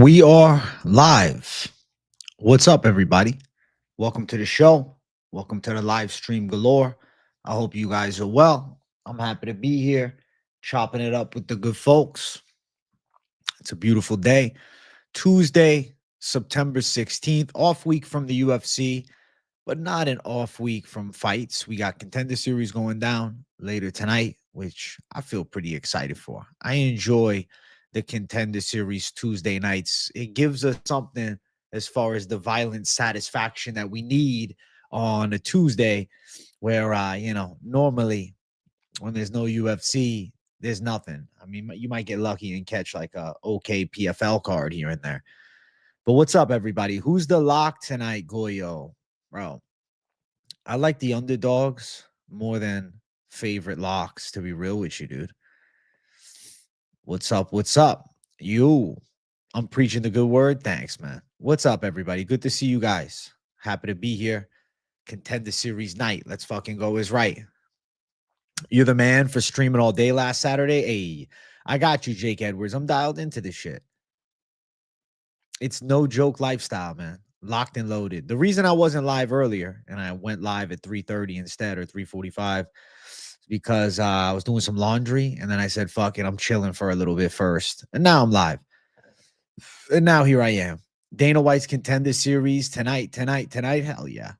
We are live. What's up, everybody? Welcome to the show. Welcome to the live stream galore. I hope you guys are well. I'm happy to be here, chopping it up with the good folks. It's a beautiful day. Tuesday, September 16th, off week from the UFC, but not an off week from fights. We got Contender Series going down later tonight, which I feel pretty excited for. I enjoy the Contender Series Tuesday nights. It gives us something as far as the violent satisfaction that we need on a Tuesday where, normally when there's no UFC, there's nothing. I mean, you might get lucky and catch like a okay PFL card here and there. But what's up, everybody? Who's the lock tonight, Goyo? Bro, I like the underdogs more than favorite locks, to be real with you, dude. What's up? What's up? I'm preaching the good word. Thanks, man. What's up, everybody? Good to see you guys. Happy to be here. Contender Series night. Let's fucking go is right. You're the man for streaming all day last Saturday. Hey, I got you, Jake Edwards. I'm dialed into this shit. It's no joke lifestyle, man. Locked and loaded. The reason I wasn't live earlier and I went live at 3:30 instead, or 3:45, because I was doing some laundry and then I said, fuck it, I'm chilling for a little bit first. And now I'm live. And now here I am. Dana White's Contender Series tonight. Hell yeah.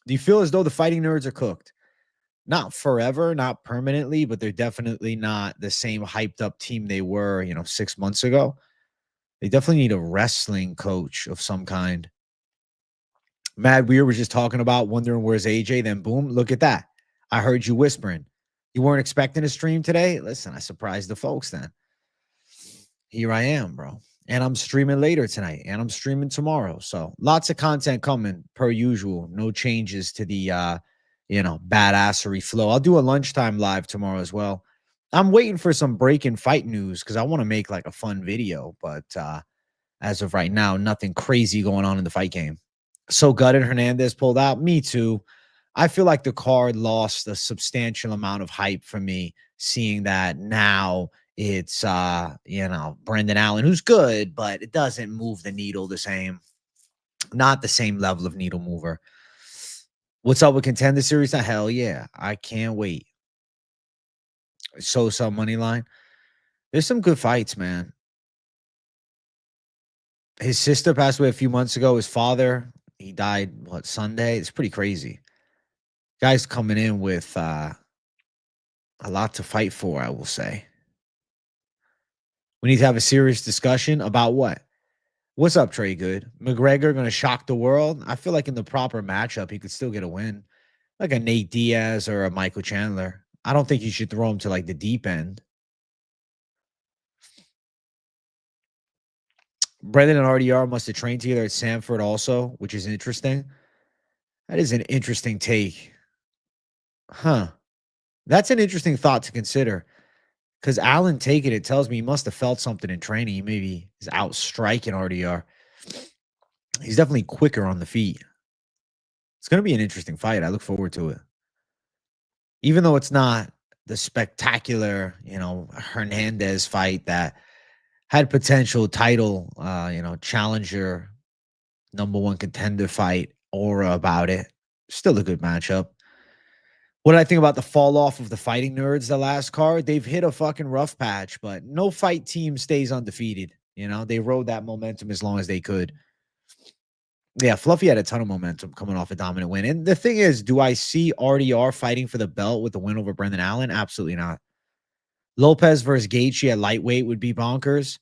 Do you feel as though the fighting nerds are cooked? Not forever, not permanently, but they're definitely not the same hyped up team they were, 6 months ago. They definitely need a wrestling coach of some kind. Mad Weir was just talking about wondering where's AJ. Then boom, look at that. I heard you whispering. You weren't expecting a stream today? Listen, I surprised the folks then. Here I am, bro. And I'm streaming later tonight. And I'm streaming tomorrow. So lots of content coming per usual. No changes to the badassery flow. I'll do a lunchtime live tomorrow as well. I'm waiting for some breaking fight news because I want to make like a fun video. But as of right now, nothing crazy going on in the fight game. So gutted Hernandez pulled out. Me too. I feel like the card lost a substantial amount of hype for me, seeing that now it's Brendan Allen, who's good, but it doesn't move the needle the same. Not the same level of needle mover. What's up with Contender Series? Hell yeah. I can't wait. So Moneyline. There's some good fights, man. His sister passed away a few months ago. His father, he died, Sunday? It's pretty crazy. Guys coming in with a lot to fight for, I will say. We need to have a serious discussion about what? What's up, Trey Good? McGregor going to shock the world? I feel like in the proper matchup, he could still get a win. Like a Nate Diaz or a Michael Chandler. I don't think you should throw him to like the deep end. Brendan and RDR must have trained together at Sanford also, which is interesting. That is an interesting take. Huh. That's an interesting thought to consider. Because Allen taking it tells me he must have felt something in training. He maybe is out striking RDR. He's definitely quicker on the feet. It's going to be an interesting fight. I look forward to it. Even though it's not the spectacular, Hernandez fight that had potential title, challenger, #1 contender fight aura about it. Still a good matchup. What did I think about the fall off of the fighting nerds, the last card? They've hit a fucking rough patch, but no fight team stays undefeated. They rode that momentum as long as they could. Yeah, Fluffy had a ton of momentum coming off a dominant win. And the thing is, do I see RDR fighting for the belt with the win over Brendan Allen? Absolutely not. Lopes versus Gaethje at lightweight would be bonkers.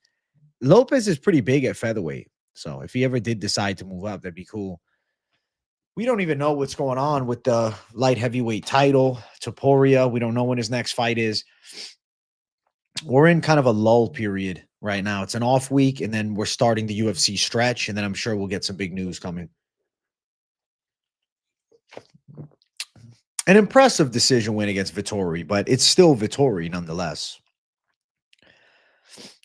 Lopes is pretty big at featherweight. So if he ever did decide to move up, that'd be cool. We don't even know what's going on with the light heavyweight title. Topuria, we don't know when his next fight is. We're in kind of a lull period right now. It's an off week, and then we're starting the UFC stretch, and then I'm sure we'll get some big news coming. An impressive decision win against Vettori, but it's still Vettori nonetheless.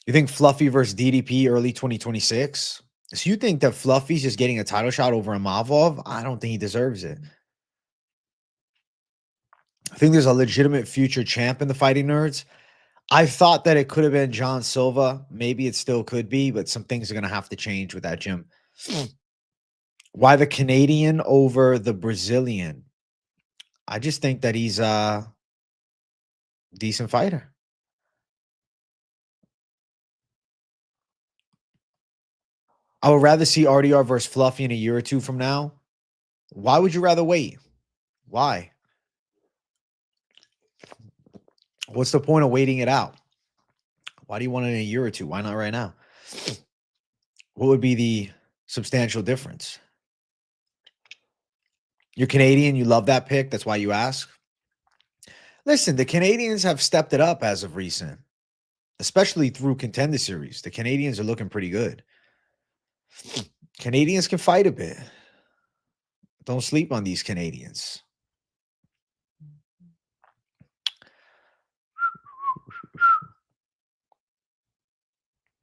You think Fluffy versus DDP early 2026? So you think that Fluffy's just getting a title shot over Imavov? I don't think he deserves it. I think there's a legitimate future champ in the fighting nerds. I thought that it could have been John Silva. Maybe it still could be, but some things are going to have to change with that, Jim. Why the Canadian over the Brazilian? I just think that he's a decent fighter. I would rather see RDR versus Fluffy in a year or two from now. Why would you rather wait? Why? What's the point of waiting it out? Why do you want it in a year or two? Why not right now? What would be the substantial difference? You're Canadian. You love that pick. That's why you ask. Listen, the Canadians have stepped it up as of recent, especially through Contender Series. The Canadians are looking pretty good. Canadians can fight a bit. Don't sleep on these Canadians.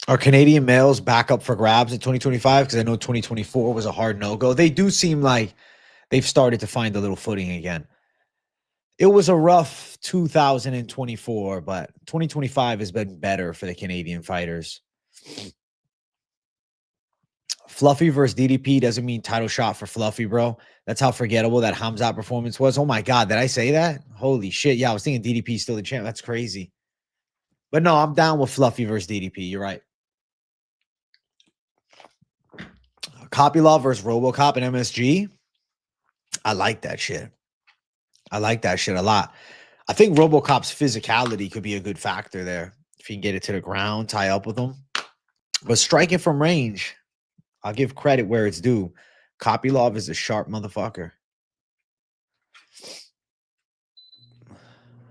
Are Canadian males back up for grabs in 2025? Because I know 2024 was a hard no-go. They do seem like they've started to find a little footing again. It was a rough 2024, but 2025 has been better for the Canadian fighters. Fluffy versus DDP doesn't mean title shot for Fluffy, bro. That's how forgettable that Hamzat performance was. Oh my God, did I say that? Holy shit. Yeah, I was thinking DDP still the champ. That's crazy. But no, I'm down with Fluffy versus DDP. You're right. Kopylov versus RoboCop and MSG. I like that shit. I like that shit a lot. I think RoboCop's physicality could be a good factor there. If you can get it to the ground, tie up with him. But striking from range, I'll give credit where it's due. Kopylov is a sharp motherfucker.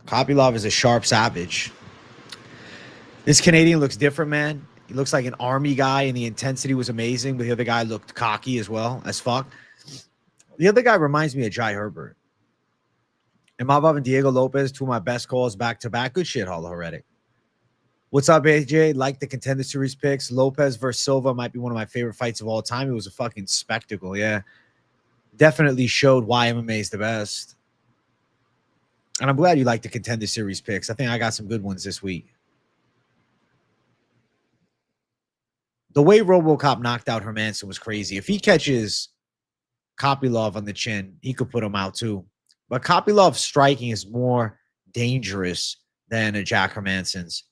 Kopylov is a sharp savage. This Canadian looks different, man. He looks like an army guy, and the intensity was amazing. But the other guy looked cocky as well as fuck. The other guy reminds me of Jai Herbert. Imavov and Diego Lopes, two of my best calls back-to-back. Good shit, Holo Heretic. What's up, AJ? Like the Contender Series picks. Lopes versus Silva might be one of my favorite fights of all time. It was a fucking spectacle, yeah. Definitely showed why MMA is the best. And I'm glad you like the Contender Series picks. I think I got some good ones this week. The way RoboCop knocked out Hermanson was crazy. If he catches Kopylov on the chin, he could put him out too. But Kopylov's striking is more dangerous than a Jack Hermanson's.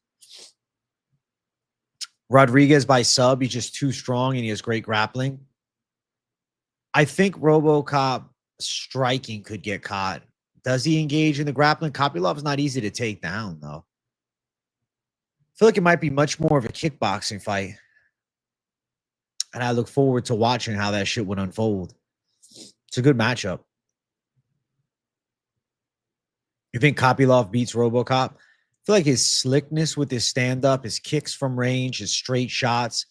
Rodriguez by sub, he's just too strong and he has great grappling. I think RoboCop striking could get caught. Does he engage in the grappling? Kopylov's not easy to take down, though. I feel like it might be much more of a kickboxing fight. And I look forward to watching how that shit would unfold. It's a good matchup. You think Kopylov beats RoboCop? I feel like his slickness with his stand-up, his kicks from range, his straight shots,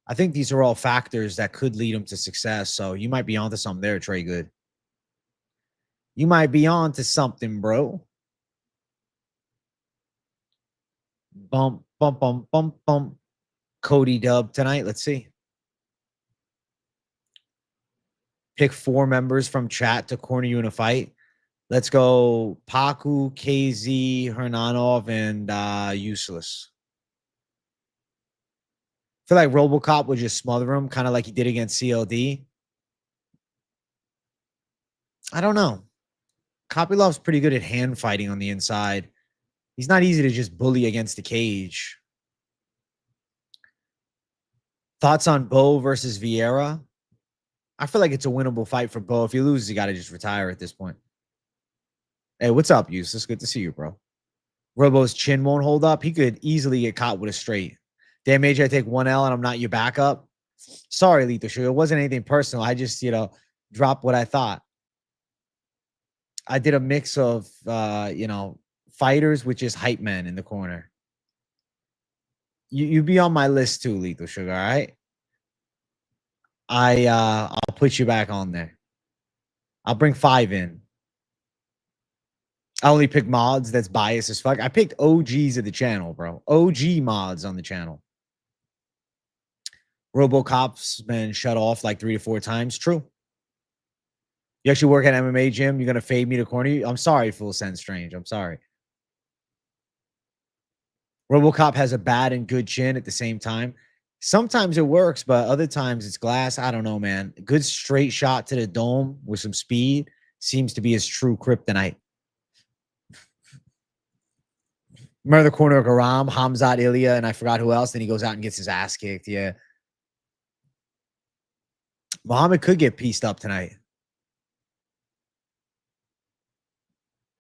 I think these are all factors that could lead him to success. So you might be onto something there, Trey Good. You might be onto something, bro. Bump, bump, bump, bump, bump. Cody Dub tonight. Let's see. Pick 4 members from chat to corner you in a fight. Let's go Paku, KZ, Hernanov, and Useless. I feel like RoboCop would just smother him, kind of like he did against CLD. I don't know. Kopylov's pretty good at hand fighting on the inside. He's not easy to just bully against the cage. Thoughts on Bo versus Vieira? I feel like it's a winnable fight for Bo. If he loses, you got to just retire at this point. Hey, what's up, Useless? Good to see you, bro. Robo's chin won't hold up. He could easily get caught with a straight. Damn, Major, I take 1 L and I'm not your backup. Sorry, Lethal Sugar. It wasn't anything personal. I just, dropped what I thought. I did a mix of, fighters with just hype men in the corner. You be on my list too, Lethal Sugar, all right? I'll put you back on there. I'll bring 5 in. I only pick mods that's biased as fuck. I picked OGs of the channel, bro. OG mods on the channel. RoboCop's been shut off like 3 to 4 times. True. You actually work at MMA gym. You're going to fade me to corner you? I'm sorry, Full Sense Strange. I'm sorry. RoboCop has a bad and good chin at the same time. Sometimes it works, but other times it's glass. I don't know, man. A good straight shot to the dome with some speed seems to be his true kryptonite. Remember the corner of Garam, Hamzat Ilya, and I forgot who else. Then he goes out and gets his ass kicked. Yeah. Muhammad could get pieced up tonight.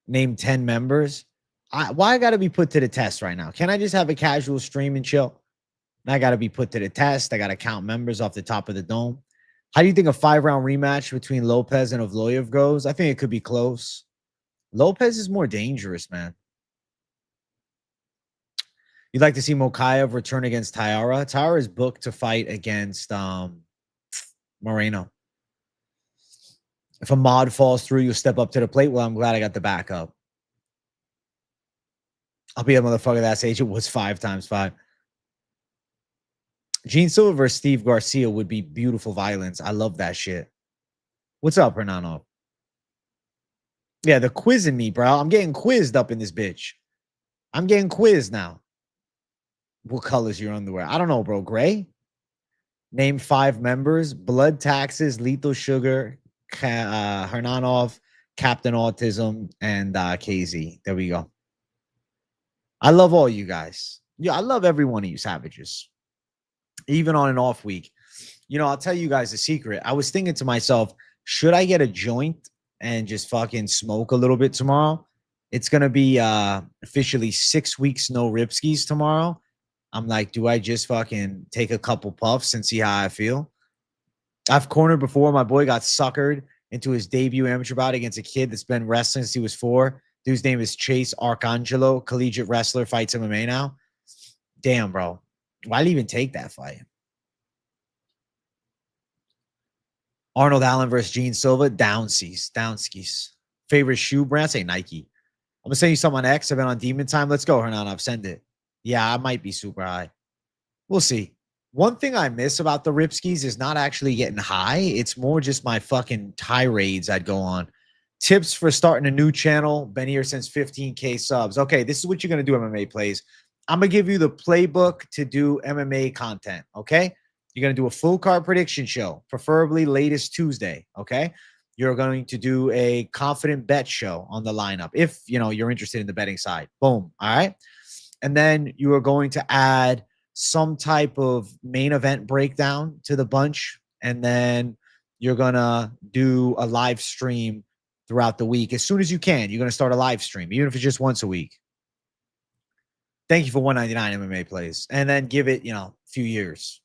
Name 10 members. Why I got to be put to the test right now? Can I just have a casual stream and chill? I got to be put to the test. I got to count members off the top of the dome. How do you think a 5-round rematch between Lopes and Evloev goes? I think it could be close. Lopes is more dangerous, man. You'd like to see Mokaev return against Tyara. Tyara is booked to fight against Moreno. If a mod falls through, you'll step up to the plate. Well, I'm glad I got the backup. I'll be a motherfucker that's agent was 5 times 5. Gene Silva versus Steve Garcia would be beautiful violence. I love that shit. What's up, Hernano? Yeah, the quizzing me, bro. I'm getting quizzed up in this bitch. I'm getting quizzed now. What color's your underwear? I don't know, bro. Gray? Name 5 members. Blood Taxes, Lethal Sugar, Hernanov, Captain Autism, and KZ. There we go. I love all you guys. Yeah, I love every one of you savages. Even on an off week. You know, I'll tell you guys a secret. I was thinking to myself, should I get a joint and just fucking smoke a little bit tomorrow? It's going to be officially 6 weeks no ripskis tomorrow. I'm like, do I just fucking take a couple puffs and see how I feel? I've cornered before. My boy got suckered into his debut amateur bout against a kid that's been wrestling since he was 4. Dude's name is Chase Arcangelo, collegiate wrestler, fights MMA now. Damn, bro. Why'd he even take that fight? Arnold Allen versus Gene Silva. Downskis. Favorite shoe brand? Say Nike. I'm going to send you something on X. I've been on Demon Time. Let's go, Hernan. Send it. Yeah, I might be super high. We'll see. One thing I miss about the Ripskis is not actually getting high. It's more just my fucking tirades I'd go on. Tips for starting a new channel. Been here since 15K subs. Okay, this is what you're going to do, MMA Plays. I'm going to give you the playbook to do MMA content, okay? You're going to do a full card prediction show, preferably latest Tuesday, okay? You're going to do a confident bet show on the lineup if, you know, you're interested in the betting side. Boom, all right? And then you are going to add some type of main event breakdown to the bunch, and then you're going to do a live stream throughout the week. As soon as you can, you're going to start a live stream, even if it's just once a week. Thank you for 199 MMA Plays. And then give it, you know, a few years.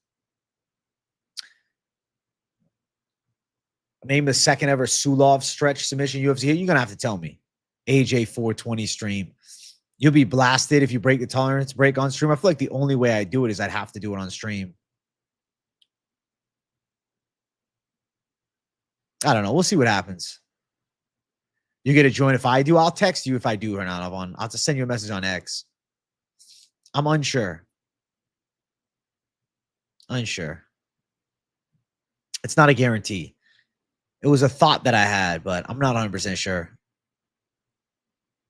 Name the second ever Sulov stretch submission UFC. You're going to have to tell me. AJ 420 stream. You'll be blasted if you break the tolerance break on stream. I feel like the only way I do it is I'd have to do it on stream. I don't know. We'll see what happens. You get a join if I do. I'll text you if I do or not. I'll just send you a message on X. I'm unsure. Unsure. It's not a guarantee. It was a thought that I had, but I'm not 100% sure.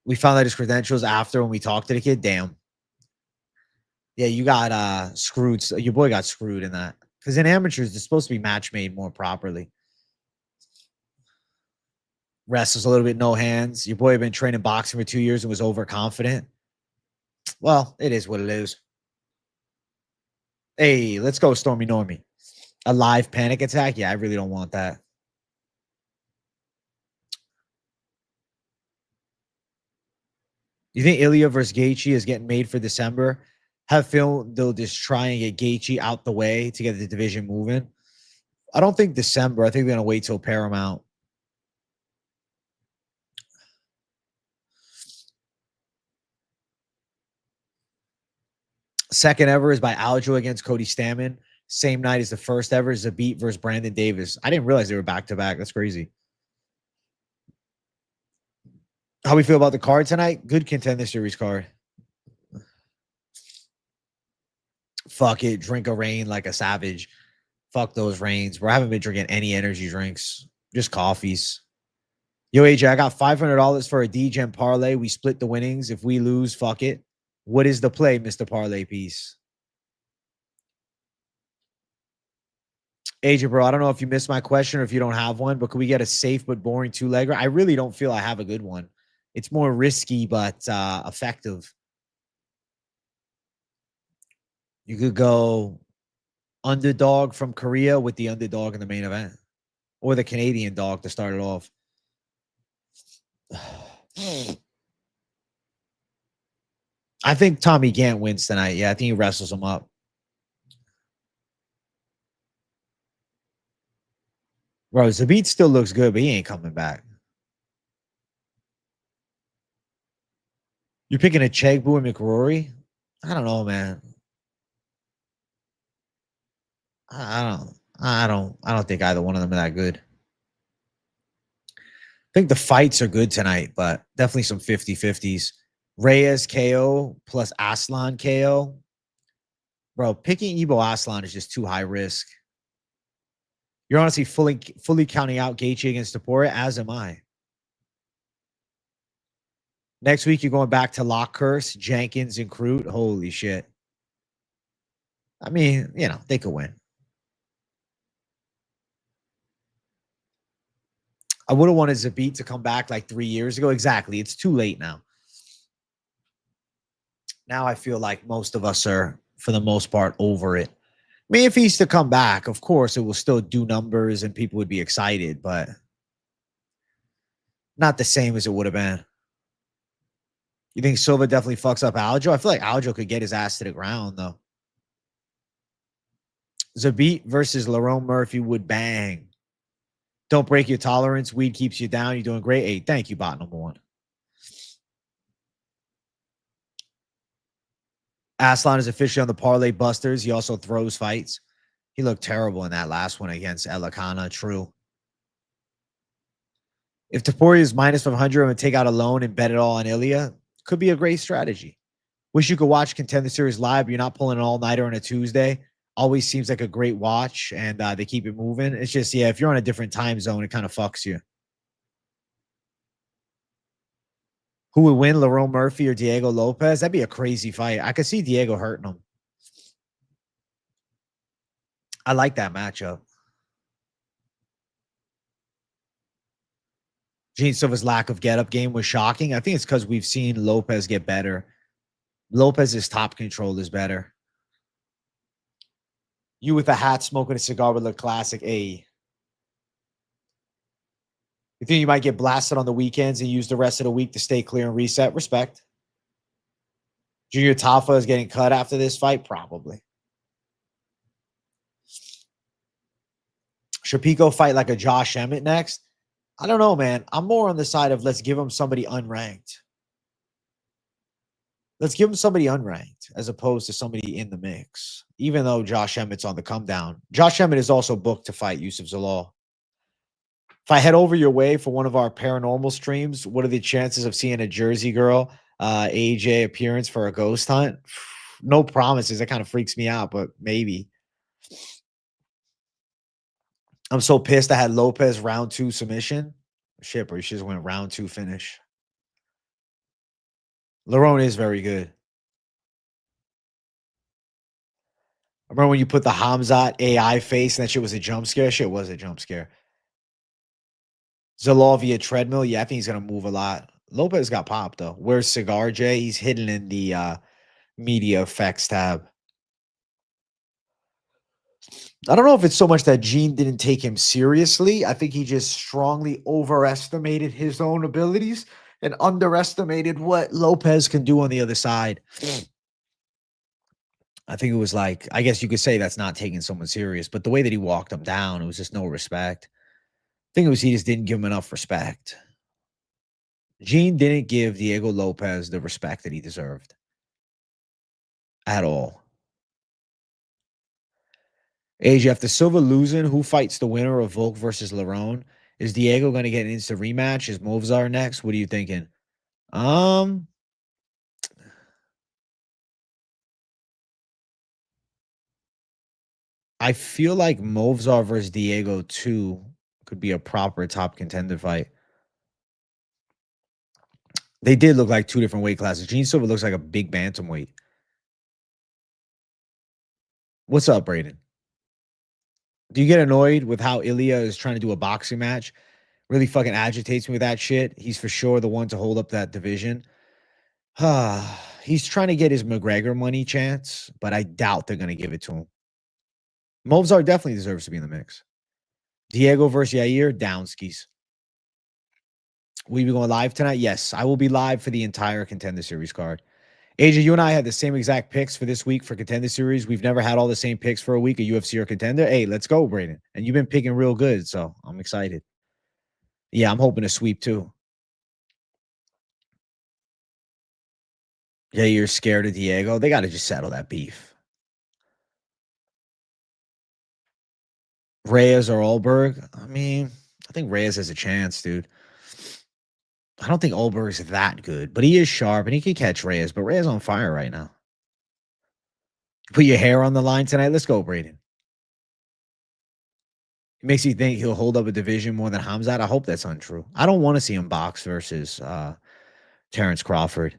We found out his credentials after when we talked to the kid. Damn. Yeah, you got screwed. Your boy got screwed in that. Because in amateurs, it's supposed to be match made more properly. Wrestles a little bit, no hands. Your boy had been training boxing for 2 years and was overconfident. Well, it is what it is. Hey, let's go, Stormy Normie. A live panic attack? Yeah, I really don't want that. You think Ilya versus Gaethje is getting made for December? Have Phil, they'll just try and get Gaethje out the way to get the division moving. I don't think December. I think they're going to wait till Paramount. Second ever is by Aljo against Cody Stamann. Same night as the first ever is Zabit versus Brandon Davis. I didn't realize they were back-to-back. That's crazy. How we feel about the card tonight? Good Contender Series card. Fuck it. Drink a rain like a savage. Fuck those rains. Bro, I haven't been drinking any energy drinks. Just coffees. Yo, AJ, I got $500 for a D-Gem parlay. We split the winnings. If we lose, fuck it. What is the play, Mr. Parlay Piece? Agent, bro, I don't know if you missed my question or if you don't have one, but could we get a safe but boring two-legger? I really don't feel I have a good one. It's more risky but effective. You could go underdog from Korea with the underdog in the main event, or the Canadian dog to start it off. I think Tommy Gant wins tonight. Yeah, I think he wrestles him up. Bro, Zabit still looks good, but he ain't coming back. You're picking a Chegbu and McRory? I don't know, man. I don't think either one of them are that good. I think the fights are good tonight, but definitely some 50-50s. Reyes KO plus Aslan KO. Bro, picking Ibo Aslan is just too high risk. You're honestly fully counting out Gaethje against Tapora, as am I. Next week, you're going back to Lockhurst, Jenkins, and Crute. Holy shit. I mean, you know, they could win. I would have wanted Zabit to come back like 3 years ago. Exactly. It's too late now. Now I feel like most of us are, for the most part, over it. I mean, if he's to come back, of course, it will still do numbers and people would be excited, but not the same as it would have been. You think Silva definitely fucks up Aljo? I feel like Aljo could get his ass to the ground, though. Zabit versus Lerone Murphy would bang. Don't break your tolerance. Weed keeps you down. You're doing great. Hey, thank you, bot number one. Aslan is officially on the Parlay Busters. He also throws fights. He looked terrible in that last one against Elakana. True. If Taporia is minus 500 and take out a loan and bet it all on Ilya, could be a great strategy. Wish you could watch Contender Series live, but you're not pulling an all-nighter on a Tuesday. Always seems like a great watch, and they keep it moving. It's just, yeah, if you're on a different time zone, it kind of fucks you. Who would win, Lerone Murphy or Diego Lopes? That'd be a crazy fight. I could see Diego hurting him. I like that matchup. Gene Silva's lack of get-up game was shocking. I think it's because we've seen Lopes get better. Lopez's top control is better. You with a hat smoking a cigar with a classic A. You think you might get blasted on the weekends and use the rest of the week to stay clear and reset? Respect. Junior Tafa is getting cut after this fight? Probably. Should Pico fight like a Josh Emmett next? I don't know, man. I'm more on the side of let's give him somebody unranked. Let's give him somebody unranked as opposed to somebody in the mix, even though Josh Emmett's on the come down. Josh Emmett is also booked to fight Yusuf Zalal. If I head over your way for one of our paranormal streams, what are the chances of seeing a Jersey girl AJ appearance for a ghost hunt? No promises. That kind of freaks me out, but maybe. I'm so pissed I had Lopes round 2 submission. Shit, bro. You should just went round 2 finish. Lerone is very good. I remember when you put the Hamzat AI face and that shit was a jump scare? Shit was a jump scare. Zalal via treadmill. Yeah, I think he's going to move a lot. Lopes got popped, though. Where's Cigar J? He's hidden in the media effects tab. I don't know if it's so much that Gene didn't take him seriously. I think he just strongly overestimated his own abilities and underestimated what Lopes can do on the other side. I think it was like, I guess you could say that's not taking someone serious, but the way that he walked him down, it was just no respect. I think it was he just didn't give him enough respect. Gene didn't give Diego Lopes the respect that he deserved at all. AJ, after Silva losing, who fights the winner of Volk versus Lerone? Is Diego going to get an instant rematch? Is Movzar next? What are you thinking? I feel like Movzar versus Diego 2 could be a proper top contender fight. They did look like two different weight classes. Gene Silva looks like a big bantamweight. What's up, Braden? Do you get annoyed with how Ilya is trying to do a boxing match? Really fucking agitates me with that shit. He's for sure the one to hold up that division. He's trying to get his McGregor money chance, but I doubt they're going to give it to him. Movzar definitely deserves to be in the mix. Diego versus Yair, downskis. Will you be going live tonight? Yes, I will be live for the entire Contender Series card. AJ, you and I had the same exact picks for this week for Contender Series. We've never had all the same picks for a week, a UFC or Contender. Hey, let's go, Brayden. And you've been picking real good, so I'm excited. Yeah, I'm hoping to sweep too. Yeah, you're scared of Diego. They got to just settle that beef. Reyes or Ulberg? I mean, I think Reyes has a chance, dude. I don't think Ulberg's that good, but he is sharp and he can catch Reyes. But Reyes on fire right now. Put your hair on the line tonight. Let's go, Braden. It makes you think he'll hold up a division more than Hamzat. I hope that's untrue. I don't want to see him box versus Terrence Crawford.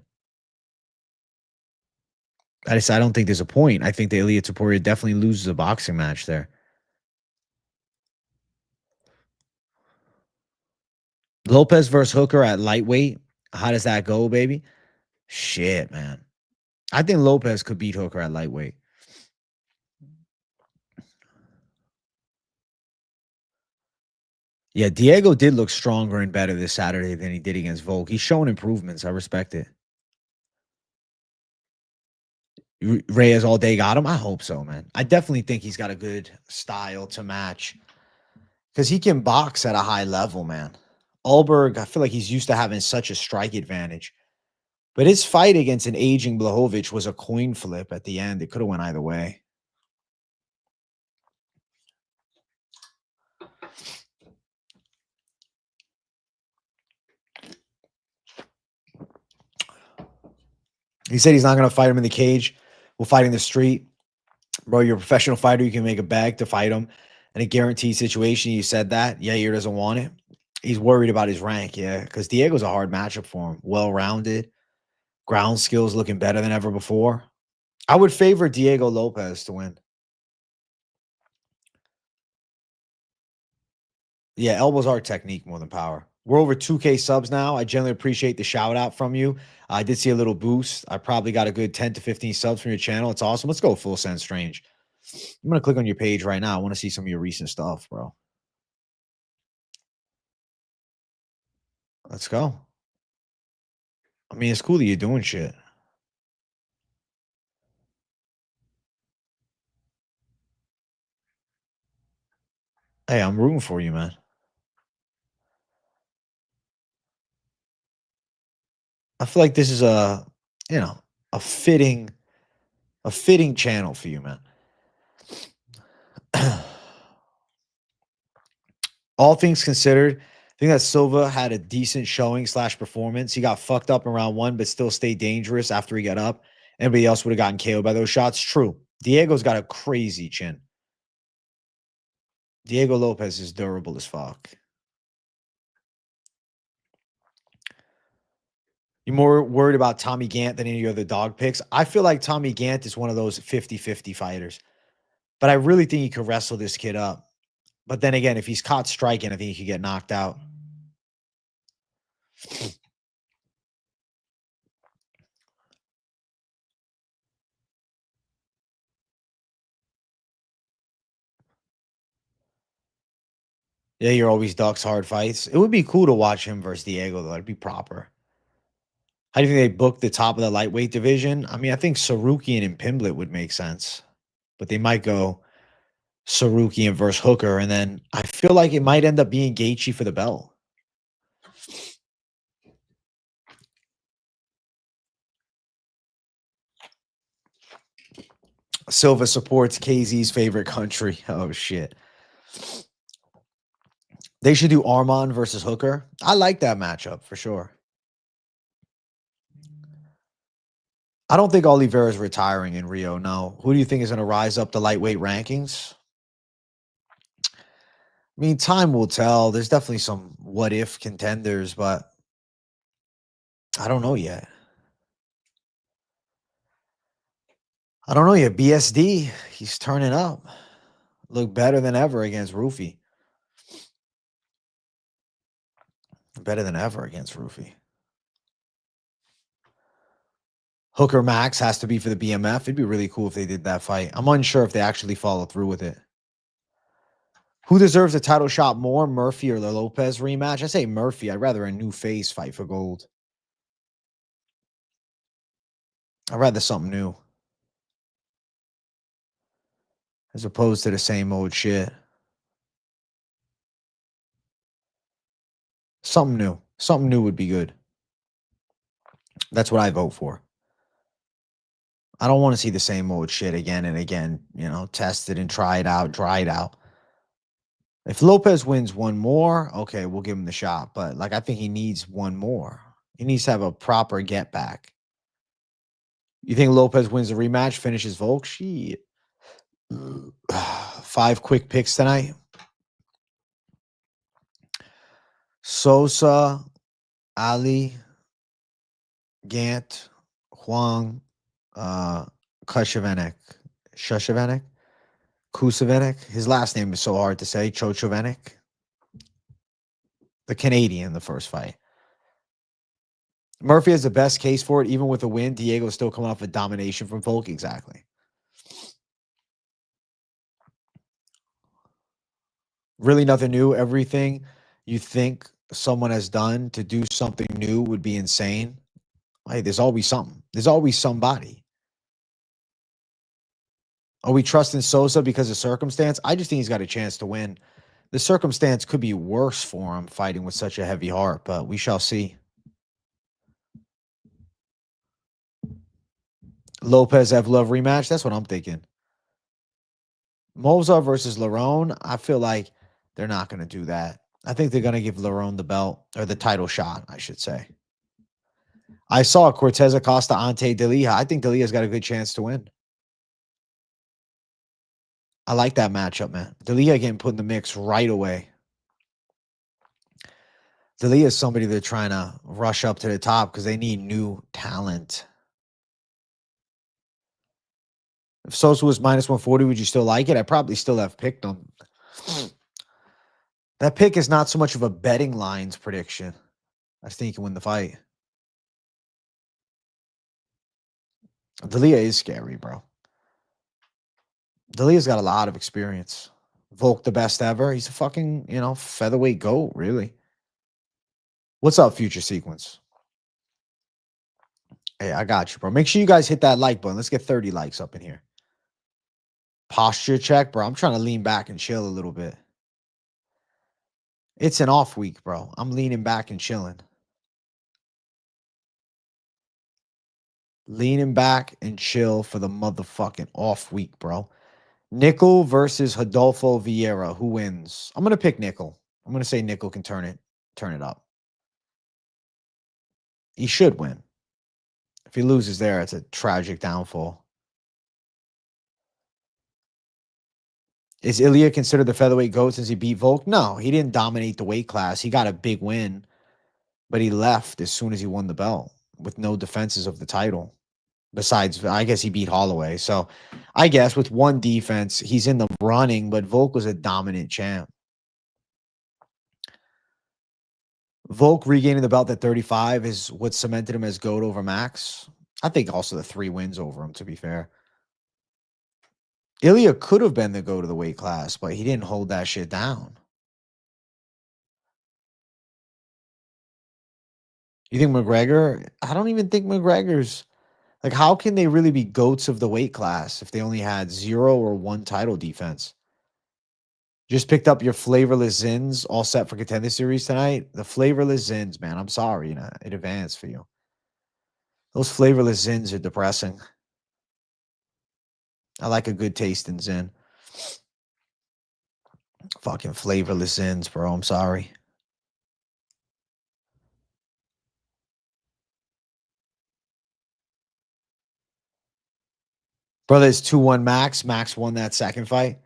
I don't think there's a point. I think that Ilya Topuria definitely loses a boxing match there. Lopes versus Hooker at lightweight. How does that go, baby? Shit, man. I think Lopes could beat Hooker at lightweight. Yeah, Diego did look stronger and better this Saturday than he did against Volk. He's showing improvements. I respect it. Reyes all day got him? I hope so, man. I definitely think he's got a good style to match because he can box at a high level, man. Ulberg, I feel like he's used to having such a strike advantage. But his fight against an aging Blachowicz was a coin flip at the end. It could have went either way. He said he's not going to fight him in the cage. We'll fight in the street. Bro, you're a professional fighter. You can make a bag to fight him. In a guaranteed situation, you said that. Yair doesn't want it. He's worried about his rank, yeah, because Diego's a hard matchup for him. Well-rounded. Ground skills looking better than ever before. I would favor Diego Lopes to win. Yeah, elbows are technique more than power. We're over 2K subs now. I generally appreciate the shout out from you. I did see a little boost. I probably got a good 10 to 15 subs from your channel. It's awesome. Let's go full send strange. I'm going to click on your page right now. I want to see some of your recent stuff, bro. Let's go. I mean, it's cool that you're doing shit. Hey, I'm rooting for you, man. I feel like this is a fitting channel for you, man. All things considered, I think that Silva had a decent showing / performance. He got fucked up in round 1, but still stayed dangerous after he got up. Anybody else would have gotten KO'd by those shots. True. Diego's got a crazy chin. Diego Lopes is durable as fuck. You're more worried about Tommy Gant than any of your other dog picks. I feel like Tommy Gant is one of those 50-50 fighters. But I really think he could wrestle this kid up. But then again, if he's caught striking, I think he could get knocked out. Yeah, you're always ducks hard fights. It would be cool to watch him versus Diego, though. It'd be proper. How do you think they book the top of the lightweight division? I mean, I think Sarukian and Pimblet would make sense. But they might go Sarukian versus Hooker, and then I feel like it might end up being Gaethje for the belt. Silva supports KZ's favorite country. Oh, shit. They should do Armand versus Hooker. I like that matchup for sure. I don't think Oliveira's retiring in Rio, no. Who do you think is going to rise up the lightweight rankings? I mean, time will tell. There's definitely some what-if contenders, but I don't know yet. I don't know yet. BSD, he's turning up. Look better than ever against Rufy. Better than ever against Rufy. Hooker Max has to be for the BMF. It'd be really cool if they did that fight. I'm unsure if they actually follow through with it. Who deserves a title shot more, Murphy or the Lopes rematch? I say Murphy. I'd rather a new face fight for gold. I'd rather something new. As opposed to the same old shit. Something new. Something new would be good. That's what I vote for. I don't want to see the same old shit again and again. You know, test it and try it out, dry it out. If Lopes wins one more, okay, we'll give him the shot. But, like, I think he needs one more. He needs to have a proper get back. You think Lopes wins the rematch, finishes Volk? Shit. 5 quick picks tonight. Sosa, Ali, Gant, Huang, Kushevenek, Kusevenek. His last name is so hard to say. Chochovenek. The Canadian, the first fight. Murphy has the best case for it, even with a win. Diego's still coming off a domination from Volk. Exactly. Really nothing new. Everything you think someone has done to do something new would be insane. Hey, there's always something. There's always somebody. Are we trusting Sosa because of circumstance? I just think he's got a chance to win. The circumstance could be worse for him fighting with such a heavy heart, but we shall see. Lopes Evlov rematch. That's what I'm thinking. Moza versus Lerone. I feel like they're not going to do that. I think they're going to give Lerone the belt, or the title shot, I should say. I saw Cortez Acosta ante D'Elia. I think D'Elia's got a good chance to win. I like that matchup, man. D'Elia getting put in the mix right away. D'Elia is somebody they're trying to rush up to the top because they need new talent. If Sosa was minus 140, would you still like it? I probably still have picked him. That pick is not so much of a betting lines prediction. I think he can win the fight. D'Elia is scary, bro. D'Elia's got a lot of experience. Volk the best ever. He's a fucking, featherweight GOAT, really. What's up, Future Sequence? Hey, I got you, bro. Make sure you guys hit that like button. Let's get 30 likes up in here. Posture check, bro. I'm trying to lean back and chill a little bit. It's an off week, bro. I'm leaning back and chilling. Leaning back and chill for the motherfucking off week, bro. Nickel versus Rodolfo Vieira. Who wins? I'm going to pick Nickel. I'm going to say Nickel can turn it up. He should win. If he loses there, it's a tragic downfall. Is Ilya considered the featherweight GOAT since he beat Volk? No, he didn't dominate the weight class. He got a big win, but he left as soon as he won the belt with no defenses of the title. Besides, I guess he beat Holloway. So I guess with one defense, he's in the running, but Volk was a dominant champ. Volk regaining the belt at 35 is what cemented him as GOAT over Max. I think also the 3 wins over him, to be fair. Ilya could have been the GOAT of the weight class, but he didn't hold that shit down. You think McGregor? I don't even think McGregor's... Like, how can they really be GOATs of the weight class if they only had 0 or 1 title defense? Just picked up your flavorless Zins, all set for Contender Series tonight. The flavorless Zins, man. I'm sorry, in advance for you. Those flavorless Zins are depressing. I like a good taste in Zin. Fucking flavorless Zins, bro. I'm sorry. Brother, it's 2-1 Max. Max won that second fight.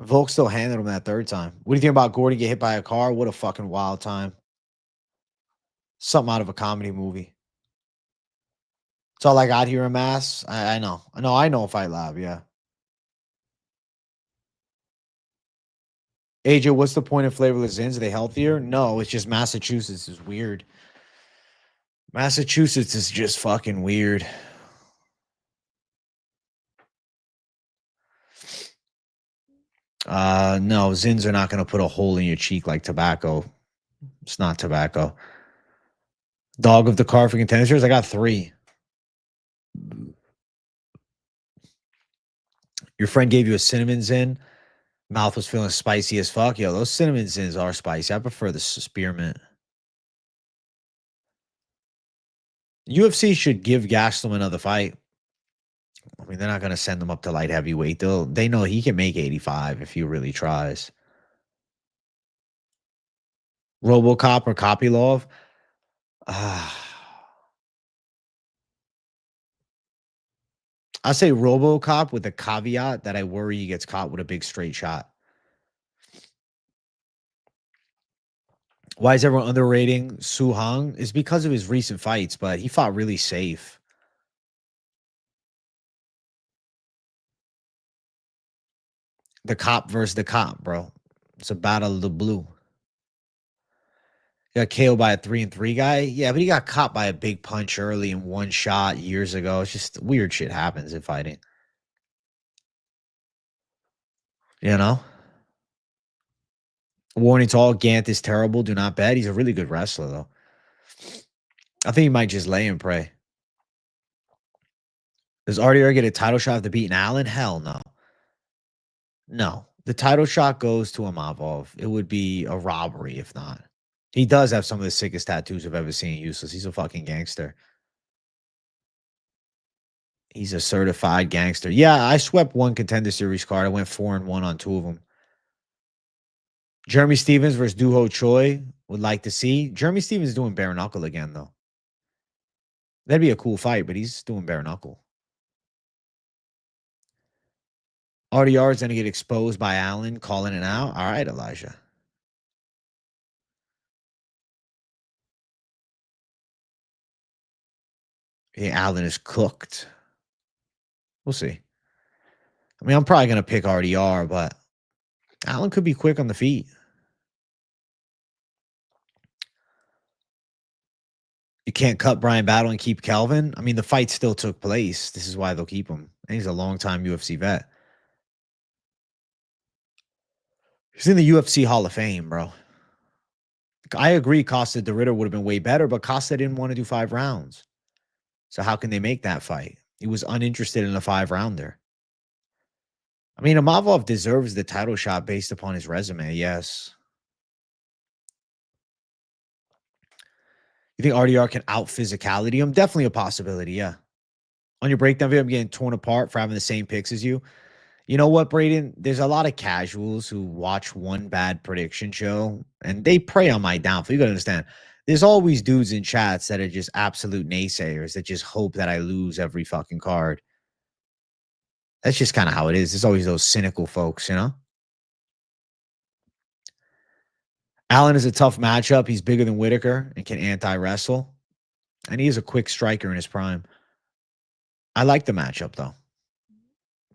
Volk still handled him that third time. What do you think about Gordon get hit by a car? What a fucking wild time. Something out of a comedy movie. It's all I got here in Mass. I know. I know Fight Lab, yeah. AJ, what's the point of flavorless Zins? Are they healthier? No, it's just Massachusetts is weird. Massachusetts is just fucking weird. No, Zins are not going to put a hole in your cheek like tobacco. It's not tobacco. Dog of the car for Contenders. I got 3. Your friend gave you a cinnamon Zin. Mouth was feeling spicy as fuck. Yo, those cinnamon Zins are spicy. I prefer the spearmint. UFC should give Gastelum another fight. I mean, they're not going to send him up to light heavyweight. They know he can make 85 if he really tries. RoboCop or Kopylov? I say RoboCop with the caveat that I worry he gets caught with a big straight shot. Why is everyone underrating Su Hong? It's because of his recent fights, but he fought really safe. The cop versus the cop, bro. It's a battle of the blue. He got KO'd by a 3-3 guy. Yeah, but he got caught by a big punch early in one shot years ago. It's just weird shit happens in fighting. You know? Warning to all, Gant is terrible. Do not bet. He's a really good wrestler, though. I think he might just lay and pray. Does RDR get a title shot after beating Allen? Hell no. No. The title shot goes to Amavov. It would be a robbery if not. He does have some of the sickest tattoos I've ever seen. Useless. He's a fucking gangster. He's a certified gangster. Yeah, I swept one Contender Series card. I went 4-1 on 2 of them. Jeremy Stevens versus Duho Choi. Would like to see. Jeremy Stevens is doing bare knuckle again, though. That'd be a cool fight, but he's doing bare knuckle. RDR is going to get exposed by Allen calling it out. All right, Elijah. Yeah, Allen is cooked. We'll see. I mean, I'm probably going to pick RDR, but Allen could be quick on the feet. You can't cut Brian Battle and keep Kelvin. I mean, the fight still took place. This is why they'll keep him. And he's a long-time UFC vet. He's in the UFC Hall of Fame, bro. I agree Costa de Ritter would have been way better, but Costa didn't want to do 5 rounds. So how can they make that fight? He was uninterested in a 5-rounder. I mean, Amavov deserves the title shot based upon his resume, yes. You think RDR can out physicality him? Definitely a possibility, yeah. On your breakdown video, I'm getting torn apart for having the same picks as you. You know what, Braden? There's a lot of casuals who watch one bad prediction show and they prey on my downfall. You got to understand. There's always dudes in chats that are just absolute naysayers that just hope that I lose every fucking card. That's just kind of how it is. There's always those cynical folks, you know? Allen is a tough matchup. He's bigger than Whitaker and can anti-wrestle. And he is a quick striker in his prime. I like the matchup, though.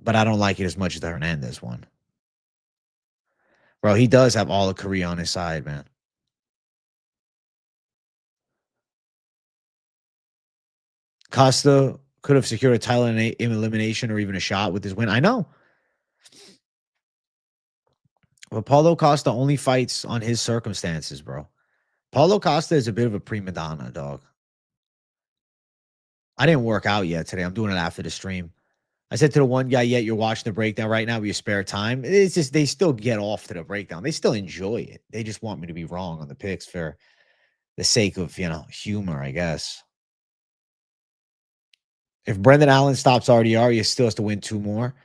But I don't like it as much as the Hernandez one. Bro, he does have all of Korea on his side, man. Costa could have secured a title in elimination or even a shot with his win. I know. But Paulo Costa only fights on his circumstances, bro. Paulo Costa is a bit of a prima donna, dog. I didn't work out yet today. I'm doing it after the stream. I said to the one guy, yeah, you're watching the breakdown right now with your spare time. It's just they still get off to the breakdown. They still enjoy it. They just want me to be wrong on the picks for the sake of, humor, I guess. If Brendan Allen stops RDR, he still has to win 2 more.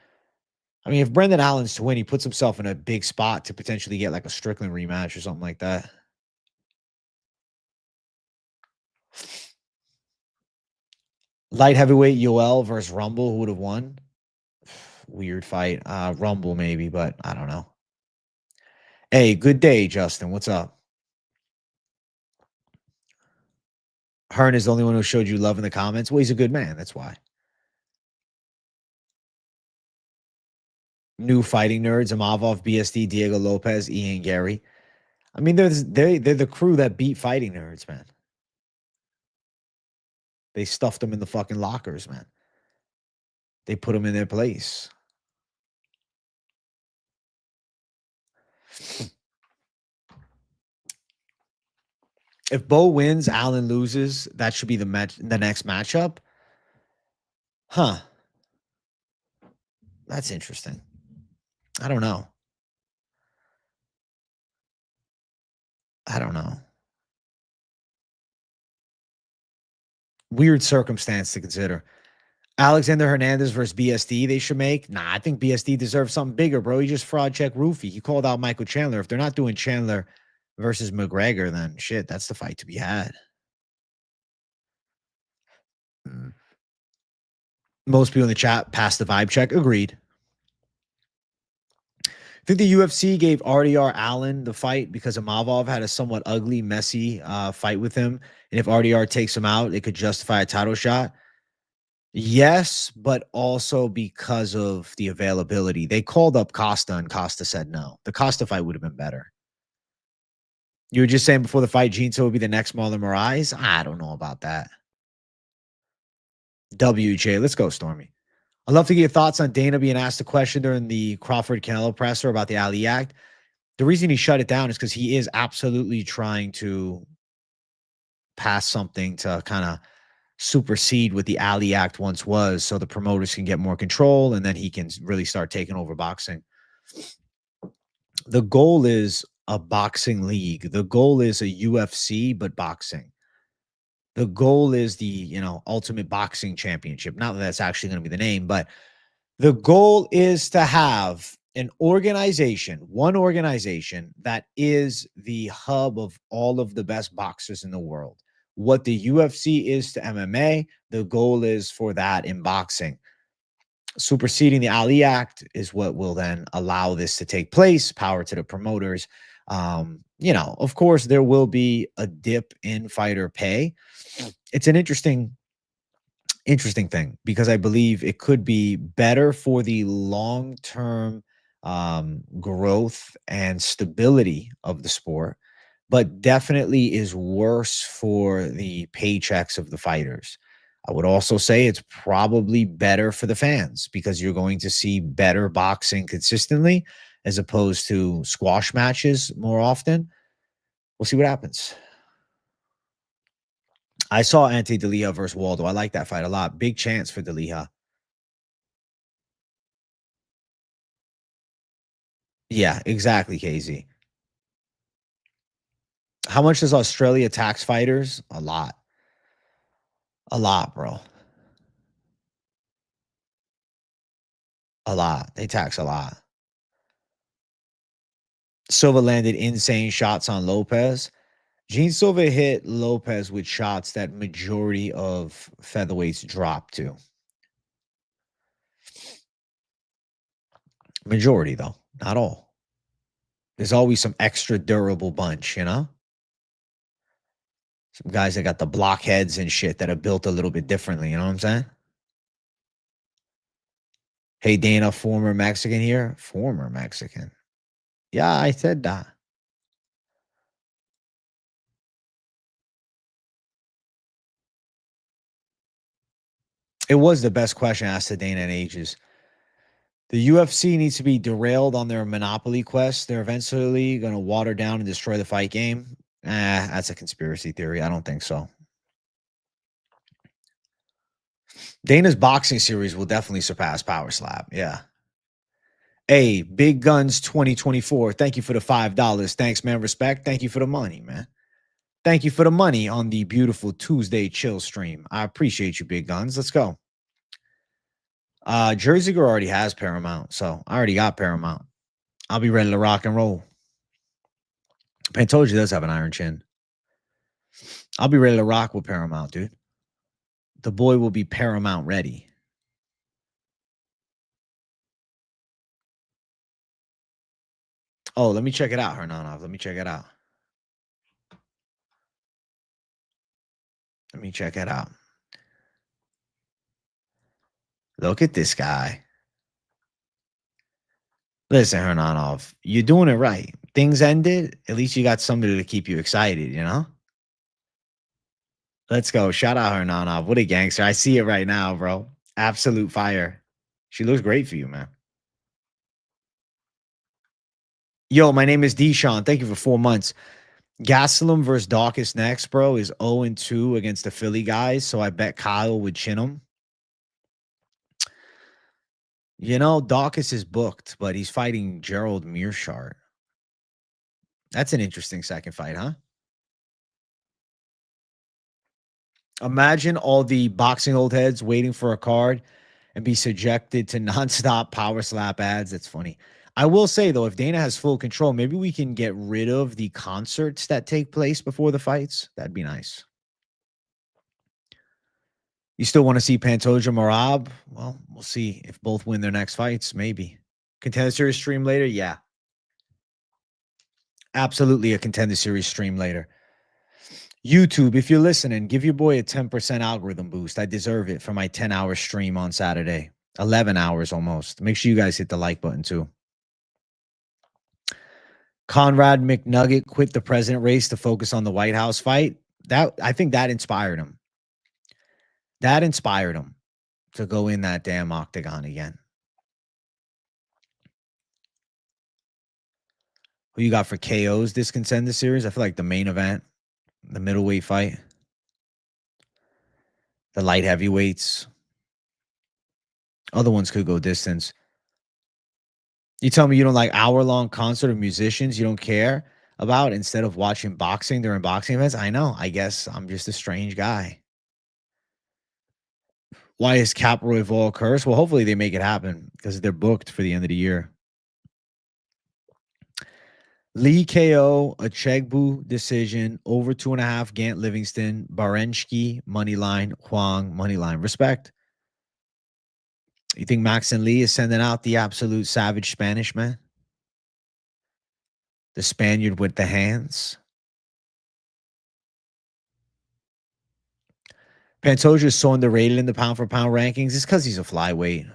I mean, if Brendan Allen's to win, he puts himself in a big spot to potentially get like a Strickland rematch or something like that. Light heavyweight Yoel versus Rumble. Who would have won? Weird fight. Rumble maybe, but I don't know. Hey, good day, Justin. What's up? Hearn is the only one who showed you love in the comments. Well, he's a good man. That's why. New fighting nerds, Amavov, BSD, Diego Lopes, Ian Gary. I mean, they're the crew that beat fighting nerds, man. They stuffed them in the fucking lockers, man. They put them in their place. If Bo wins, Allen loses, that should be the next matchup. Huh. That's interesting. I don't know. I don't know. Weird circumstance to consider. Alexander Hernandez versus BSD, they should make. Nah, I think BSD deserves something bigger, bro. He just fraud check Roofy. He called out Michael Chandler. If they're not doing Chandler versus McGregor, then shit, that's the fight to be had. Most people in the chat passed the vibe check. Agreed. I think the UFC gave RDR Allen the fight because Amavov had a somewhat ugly, messy fight with him. And if RDR takes him out, it could justify a title shot. Yes, but also because of the availability. They called up Costa and Costa said no. The Costa fight would have been better. You were just saying before the fight, Gene would be the next Marlon Moraes? I don't know about that. WJ, let's go, Stormy. I'd love to get your thoughts on Dana being asked a question during the Crawford Canelo presser about the Ali Act. The reason he shut it down is because he is absolutely trying to pass something to kind of supersede what the Ali Act once was so the promoters can get more control and then he can really start taking over boxing. The goal is a boxing league. The goal is a UFC, but boxing. The goal is the, ultimate boxing championship. Not that that's actually going to be the name, but the goal is to have an organization, one organization that is the hub of all of the best boxers in the world. What the UFC is to MMA, the goal is for that in boxing. Superseding the Ali Act is what will then allow this to take place. Power to the promoters. Of course, there will be a dip in fighter pay. It's an interesting thing because I believe it could be better for the long-term growth and stability of the sport, but definitely is worse for the paychecks of the fighters. I would also say it's probably better for the fans because you're going to see better boxing consistently as opposed to squash matches more often. We'll see what happens. I saw Ante D'Elia versus Waldo. I like that fight a lot. Big chance for D'Elia. Yeah, exactly, KZ. How much does Australia tax fighters? A lot. A lot, bro. A lot. They tax a lot. Silva landed insane shots on Lopes. Gene Silva hit Lopes with shots that majority of featherweights drop to. Majority, though. Not all. There's always some extra durable bunch, Some guys that got the blockheads and shit that are built a little bit differently. You know what I'm saying? Hey, Dana, former Mexican here. Former Mexican. Yeah, I said that. It was the best question asked to Dana in ages. The UFC needs to be derailed on their monopoly quest. They're eventually going to water down and destroy the fight game. That's a conspiracy theory. I don't think so. Dana's boxing series will definitely surpass Power Slap. Yeah. Hey, Big Guns 2024. Thank you for the $5. Thanks, man. Respect. Thank you for the money, man. Thank you for the money on the beautiful Tuesday chill stream. I appreciate you, Big Guns. Let's go. Jersey Girl already has Paramount, so I already got Paramount. I'll be ready to rock and roll. Pantoja does have an iron chin. I'll be ready to rock with Paramount, dude. The boy will be Paramount ready. Oh, let me check it out, Hernanov. Let me check it out. Let me check it out. Look at this guy. Listen, Hernanov, you're doing it right. Things ended. At least you got somebody to keep you excited, you know? Let's go. Shout out Hernanov. What a gangster. I see it right now, bro. Absolute fire. She looks great for you, man. Yo, my name is Deshaun. Thank you for 4 months. Gastelum versus Dawkins next, bro, is 0-2 against the Philly guys. So I bet Kyle would chin him. You know, Dawkins is booked, but he's fighting Gerald Mearshart. That's an interesting second fight, huh? Imagine all the boxing old heads waiting for a card and be subjected to nonstop power slap ads. That's funny. I will say, though, if Dana has full control, maybe we can get rid of the concerts that take place before the fights. That'd be nice. You still want to see Pantoja Marab? Well, we'll see if both win their next fights. Maybe. Contender Series stream later? Yeah. Absolutely a Contender Series stream later. YouTube, if you're listening, give your boy a 10% algorithm boost. I deserve it for my 10-hour stream on Saturday. 11 hours almost. Make sure you guys hit the like button too. Conrad McNugget quit the president race to focus on the White House fight. I think that inspired him. That inspired him to go in that damn octagon again. Who you got for KOs this Contender Series? I feel like the main event, the middleweight fight, the light heavyweights. Other ones could go distance. You tell me you don't like hour-long concert of musicians you don't care about instead of watching boxing during boxing events? I know. I guess I'm just a strange guy. Why is Cap Royval cursed? Well, hopefully they make it happen because they're booked for the end of the year. Lee KO, a Chegbu decision, over 2.5, Gant Livingston, Barenski, Moneyline, Huang, Moneyline. Respect. You think Max and Lee is sending out the absolute savage Spanish man? The Spaniard with the hands? Pantoja is so underrated in the pound-for-pound rankings. It's because he's a flyweight.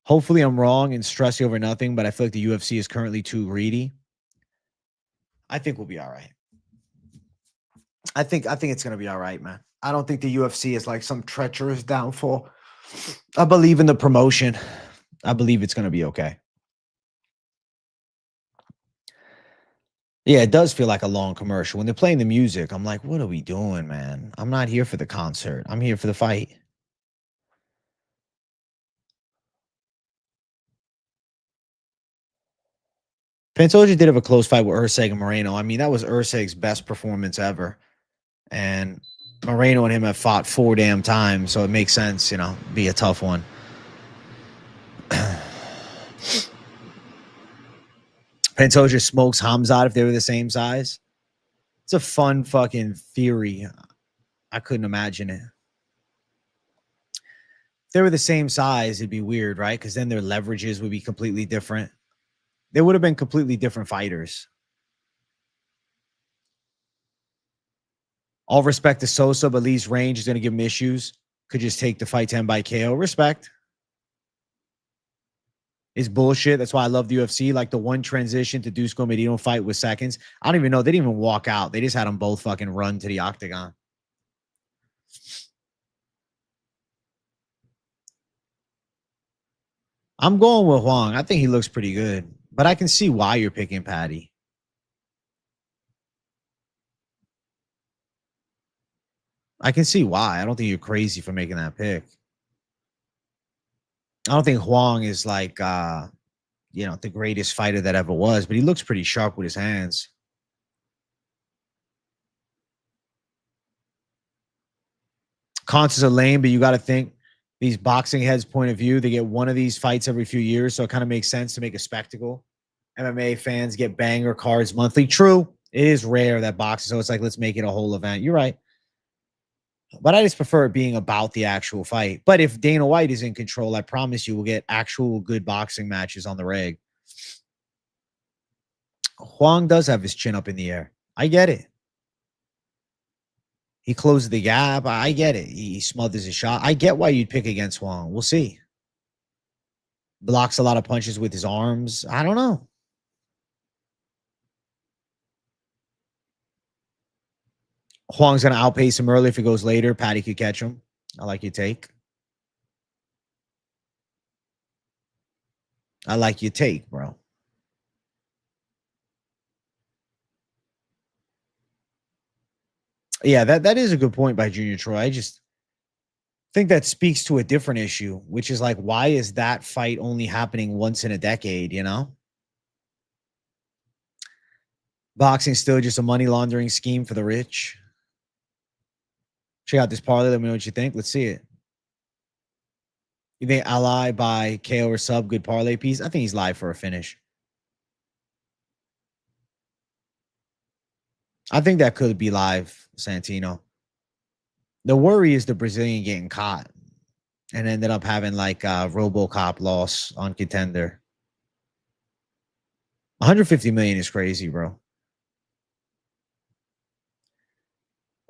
Hopefully I'm wrong and stressing over nothing, but I feel like the UFC is currently too greedy. I think we'll be all right. I think it's going to be all right, man. I don't think the UFC is like some treacherous downfall. I believe in the promotion. I believe it's going to be okay. Yeah, it does feel like a long commercial. When they're playing the music, I'm like, what are we doing, man? I'm not here for the concert. I'm here for the fight. Pantoja did have a close fight with Urseg and Moreno. I mean, that was Urseg's best performance ever. And Moreno and him have fought 4 damn times, so it makes sense, you know, be a tough one. Pantoja smokes Hamzat if they were the same size. It's a fun fucking theory. I couldn't imagine it. If they were the same size, it'd be weird, right? Because then their leverages would be completely different. They would have been completely different fighters. All respect to Sosa, but Lee's range is going to give him issues. Could just take the fight 10 by KO. Respect. It's bullshit. That's why I love the UFC. Like the one transition to Dusko Medino fight with seconds. I don't even know. They didn't even walk out. They just had them both fucking run to the octagon. I'm going with Huang. I think he looks pretty good. But I can see why you're picking Patty. I can see why. I don't think you're crazy for making that pick. I don't think Huang is like you know, the greatest fighter that ever was, but he looks pretty sharp with his hands. Concerts are lame, but you got to think these boxing heads' point of view. They get one of these fights every few years, so it kind of makes sense to make a spectacle. MMA fans get banger cards monthly. True, it is rare that boxing, so it's like let's make it a whole event. You're right, but I just prefer it being about the actual fight. But if Dana White is in control, I promise you, we'll get actual good boxing matches on the reg. Huang does have his chin up in the air. I get it. He closed the gap. I get it. He smothers his shot. I get why you'd pick against Huang. We'll see. Blocks a lot of punches with his arms. I don't know. Huang's going to outpace him early. If he goes later, Patty could catch him. I like your take. I like your take, bro. Yeah, that is a good point by Junior Troy. I just think that speaks to a different issue, which is like, why is that fight only happening once in a decade, you know? Boxing still just a money laundering scheme for the rich. Check out this parlay. Let me know what you think. Let's see it. You think Ally by KO or sub, good parlay piece? I think he's live for a finish. I think that could be live, Santino. The worry is the Brazilian getting caught and ended up having like a RoboCop loss on Contender. 150 million is crazy, bro.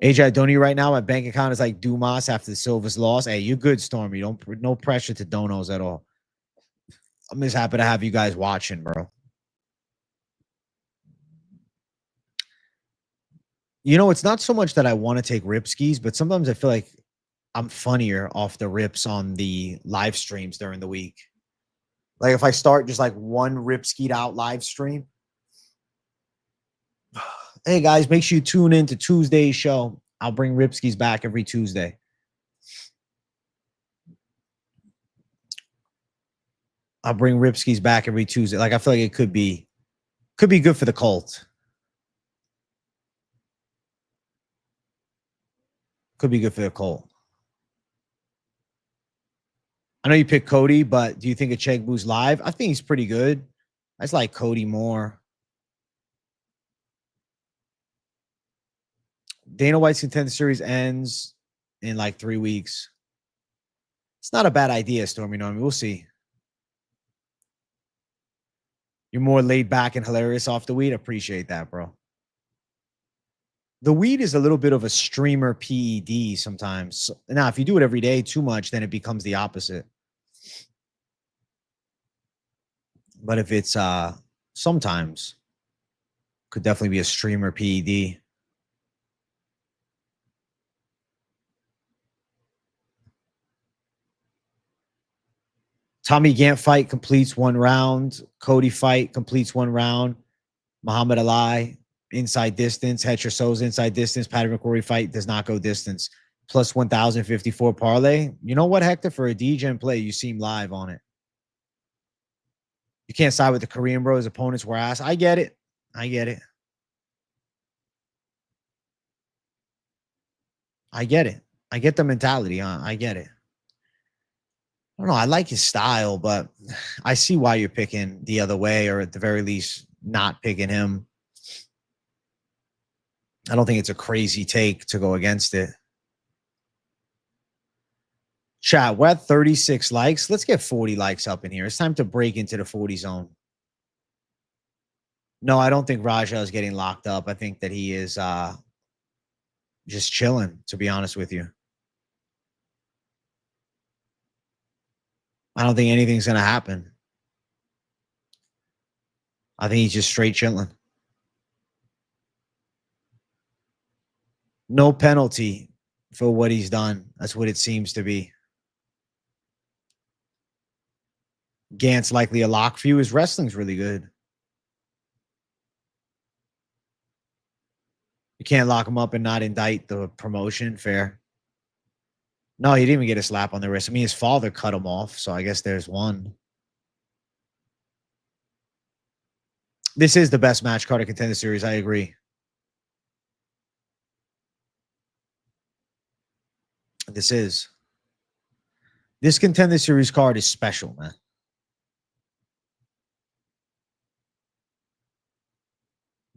AJ Donny right now, my bank account is like Dumas after the Silva's loss. Hey, you're good, Stormy. No pressure to donos at all. I'm just happy to have you guys watching, bro. You know, it's not so much that I want to take rip skis, but sometimes I feel like I'm funnier off the rips on the live streams during the week. Like if I start just like one rip skied out live stream. Hey guys, make sure you tune in to Tuesday's show. I'll bring Ripskis back every Tuesday. I'll bring Ripskis back every Tuesday. Like I feel like it could be good for the cult. Could be good for the cult. I know you picked Cody, but do you think Echegbu's live? I think he's pretty good. I just like Cody more. Dana White's Contender Series ends in like 3 weeks. It's not a bad idea, Stormy Norman. We'll see. You're more laid back and hilarious off the weed. Appreciate that, bro. The weed is a little bit of a streamer PED sometimes. Now, if you do it every day too much, then it becomes the opposite. But if it's sometimes, could definitely be a streamer PED. Tommy Gant fight completes 1 round. Cody fight completes 1 round. Muhammad Ali inside distance. Hector Souza inside distance. Patty McCrory fight does not go distance. Plus 1,054 parlay. You know what, Hector? For a DGen play, you seem live on it. You can't side with the Korean bro. His opponents were ass. I get it. I get it. I get it. I get the mentality. I get it. I don't know. I like his style, but I see why you're picking the other way, or at the very least, not picking him. I don't think it's a crazy take to go against it. Chat, we're at 36 likes. Let's get 40 likes up in here. It's time to break into the 40 zone. No, I don't think Raja is getting locked up. I think that he is just chilling, to be honest with you. I don't think anything's going to happen. I think he's just straight chilling. No penalty for what he's done. That's what it seems to be. Gant's likely a lock for you. His wrestling's really good. You can't lock him up and not indict the promotion. Fair. No, he didn't even get a slap on the wrist. I mean, his father cut him off, so I guess there's one. This is the best match card of Contender Series. I agree. This Contender Series card is special, man.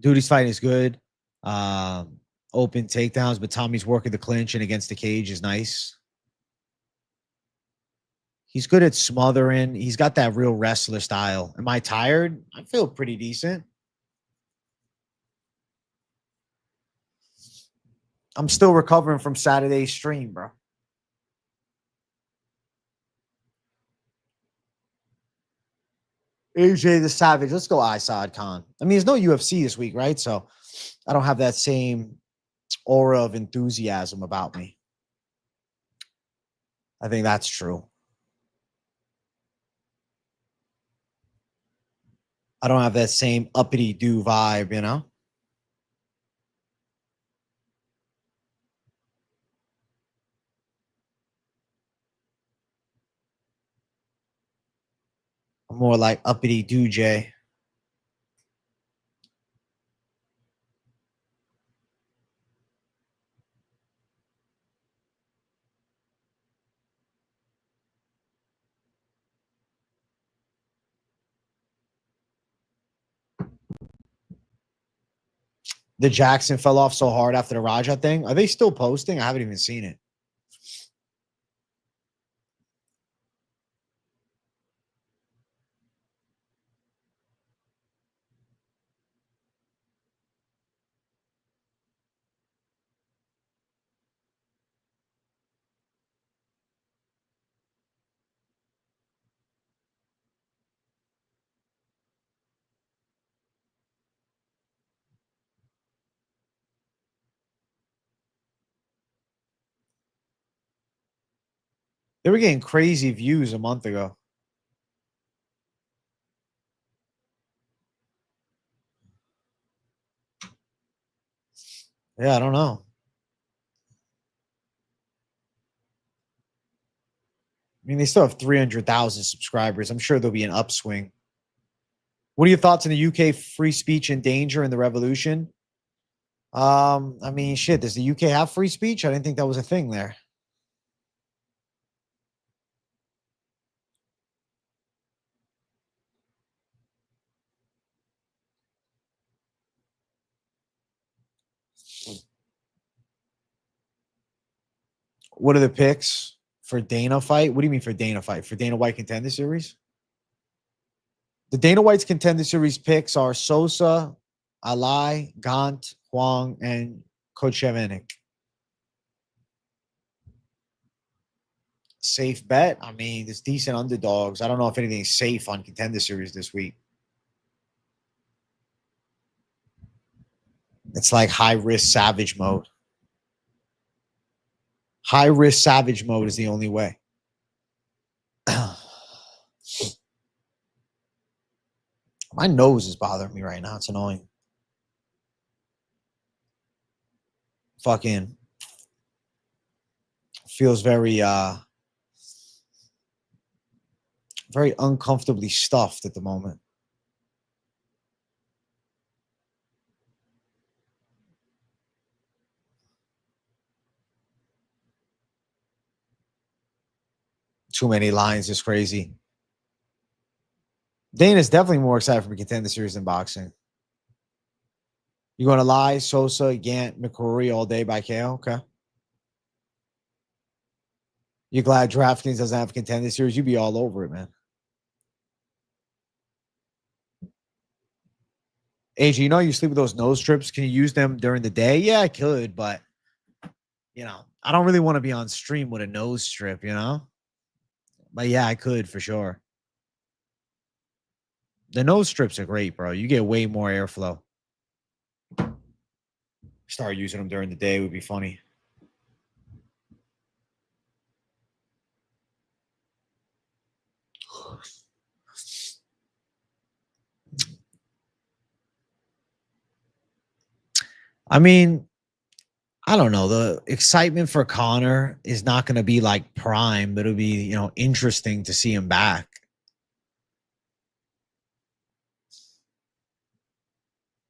Duty's fight is good. Open takedowns, but Tommy's working the clinch and against the cage is nice. He's good at smothering. He's got that real wrestler style. Am I tired? I feel pretty decent. I'm still recovering from Saturday's stream, bro. AJ the Savage. Let's go Isad Khan. I mean, there's no UFC this week, right? So I don't have that same aura of enthusiasm about me. I think that's true. I don't have that same uppity-do vibe, you know? I'm more like uppity-do Jay. The Jackson fell off so hard after the Raja thing. Are they still posting? I haven't even seen it. They were getting crazy views a month ago. Yeah, I don't know. I mean, they still have 300,000 subscribers. I'm sure there'll be an upswing. What are your thoughts on the UK free speech in danger in the revolution? I mean, shit, does the UK have free speech? I didn't think that was a thing there. What are the picks for Dana fight? What do you mean for Dana fight? For Dana White Contender Series? The Dana White's Contender Series picks are Sosa, Alai, Gant, Huang, and Kochevenik. Safe bet. I mean, there's decent underdogs. I don't know if anything's safe on Contender Series this week. It's like high risk savage mode. High risk savage mode is the only way. My nose is bothering me right now. It's annoying. Fucking feels very very uncomfortably stuffed at the moment. Too many lines is crazy. Dana's definitely more excited for the Contender Series than boxing. You going to lie? Sosa, Gant, McCrory all day by KO? Okay. You glad DraftKings doesn't have a Contender Series? You'd be all over it, man. AJ, you know you sleep with those nose strips. Can you use them during the day? Yeah, I could, but you know, I don't really want to be on stream with a nose strip, you know? But yeah, I could for sure. The nose strips are great, bro. You get way more airflow. Start using them during the day would be funny. I mean, I don't know. The excitement for Connor is not going to be like prime, but it'll be, you know, interesting to see him back.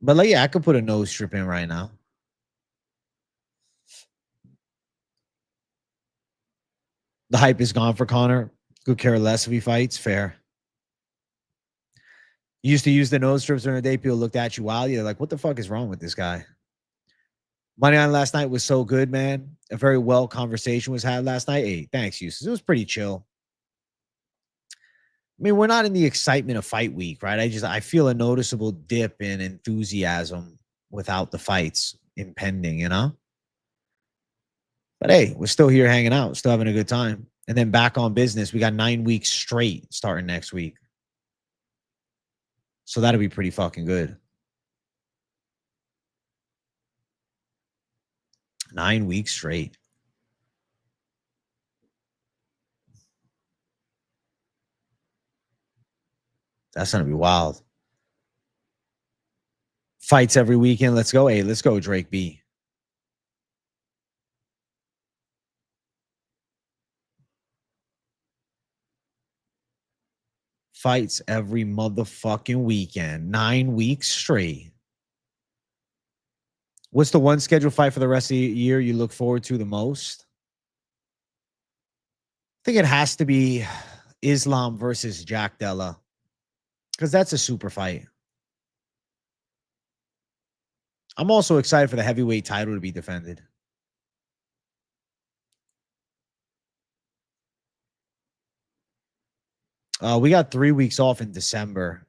But like, yeah, I could put a nose strip in right now. The hype is gone for Connor. Could care less if he fights. Fair. You used to use the nose strips during the day. People looked at you wild. You're like, what the fuck is wrong with this guy? Moneyline last night was so good, man. A very well conversation was had last night. Hey, thanks, Eustace. It was pretty chill. I mean, we're not in the excitement of fight week, right? I feel a noticeable dip in enthusiasm without the fights impending, you know? But hey, we're still here hanging out, still having a good time. And then back on business. We got 9 weeks straight starting next week. So that'll be pretty fucking good. 9 weeks straight. That's going to be wild. Fights every weekend. Let's go. Hey, let's go, Drake B. Fights every motherfucking weekend. 9 weeks straight. What's the one scheduled fight for the rest of the year you look forward to the most? I think it has to be Islam versus Jack Della, because that's a super fight. I'm also excited for the heavyweight title to be defended. We got 3 weeks off in December,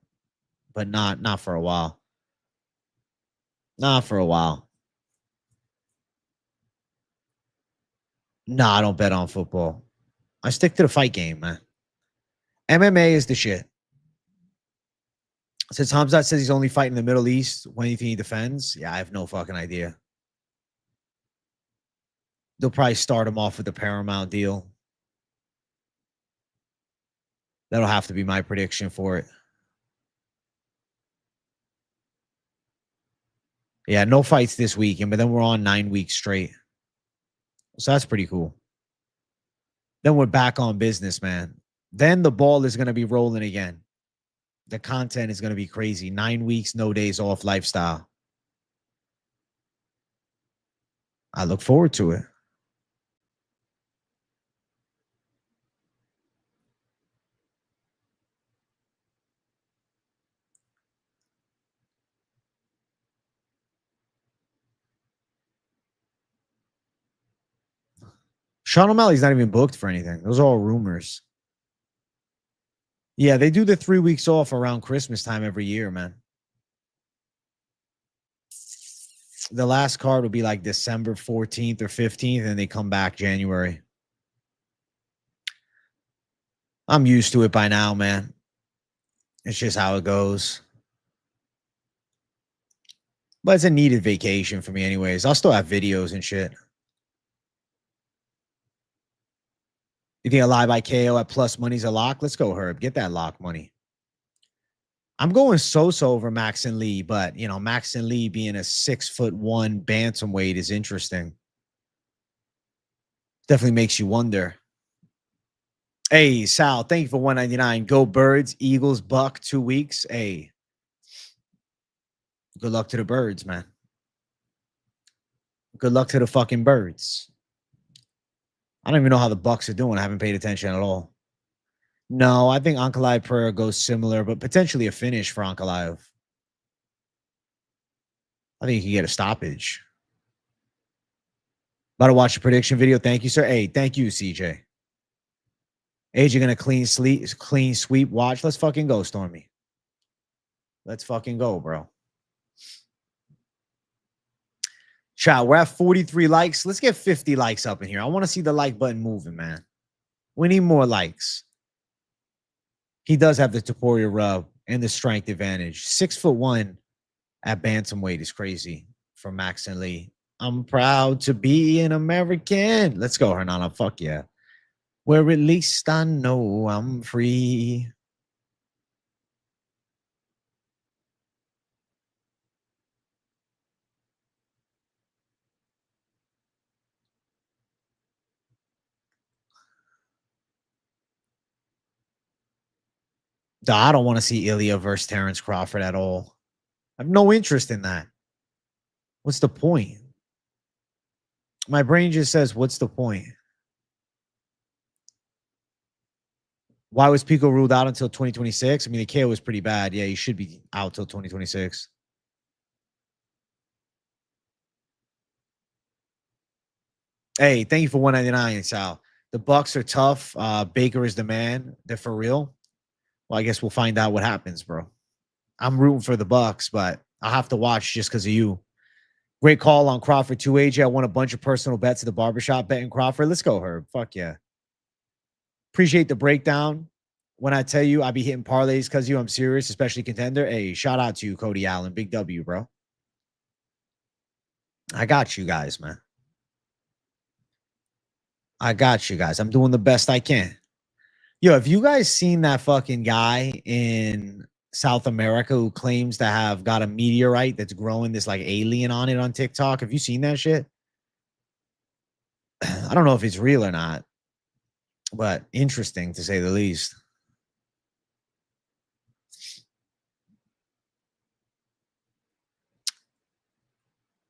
but not for a while. Not for a while. Nah, I don't bet on football. I stick to the fight game, man. MMA is the shit. Since Hamzat says he's only fighting in the Middle East, when do you think he defends? Yeah, I have no fucking idea. They'll probably start him off with the Paramount deal. That'll have to be my prediction for it. Yeah, no fights this weekend, but then we're on 9 weeks straight. So that's pretty cool. Then we're back on business, man. Then the ball is going to be rolling again. The content is going to be crazy. 9 weeks, no days off lifestyle. I look forward to it. Sean O'Malley's not even booked for anything. Those are all rumors. Yeah, they do the 3 weeks off around Christmas time every year, man. The last card will be like December 14th or 15th, and they come back January. I'm used to it by now, man. It's just how it goes. But it's a needed vacation for me anyways. I'll still have videos and shit. You think a live by KO at plus money's a lock? Let's go, Herb. Get that lock money. I'm going so-so over Max and Lee, but, you know, Max and Lee being a 6'1" bantamweight is interesting. Definitely makes you wonder. Hey, Sal, thank you for $1.99. Go Birds, Eagles, Buck, 2 weeks. Hey, good luck to the Birds, man. Good luck to the fucking Birds. I don't even know how the Bucks are doing. I haven't paid attention at all. No, I think Ankalaev Pereira goes similar, but potentially a finish for Ankalaev. I think he can get a stoppage. About to watch a prediction video. Thank you, sir. Hey, thank you, CJ. Age, you're gonna clean sweep. Watch. Let's fucking go, Stormy. Let's fucking go, bro. Chat, we're at 43 likes. Let's get 50 likes up in here. I want to see the like button moving, man. We need more likes. He does have the Taporia rub and the strength advantage. 6'1" at bantamweight is crazy for Max and Lee. I'm proud to be an American. Let's go, Hernana. Fuck yeah. Where at least I know I'm free. I don't want to see Ilya versus Terrence Crawford at all. I have no interest in that. What's the point? My brain just says, what's the point? Why was Pico ruled out until 2026? I mean, the KO was pretty bad. Yeah, he should be out till 2026. Hey, thank you for $1.99, Sal. The Bucks are tough. Baker is the man. They're for real. Well, I guess we'll find out what happens, bro. I'm rooting for the Bucks, but I'll have to watch just because of you. Great call on Crawford too, AJ. I won a bunch of personal bets at the barbershop betting Crawford. Let's go, Herb. Fuck yeah. Appreciate the breakdown. When I tell you I be hitting parlays because you, I'm serious, especially Contender. Hey, shout out to you, Cody Allen. Big W, bro. I got you guys, man. I got you guys. I'm doing the best I can. Yo, have you guys seen that fucking guy in South America who claims to have got a meteorite that's growing this like alien on it on TikTok? Have you seen that shit? I don't know if it's real or not, but interesting to say the least.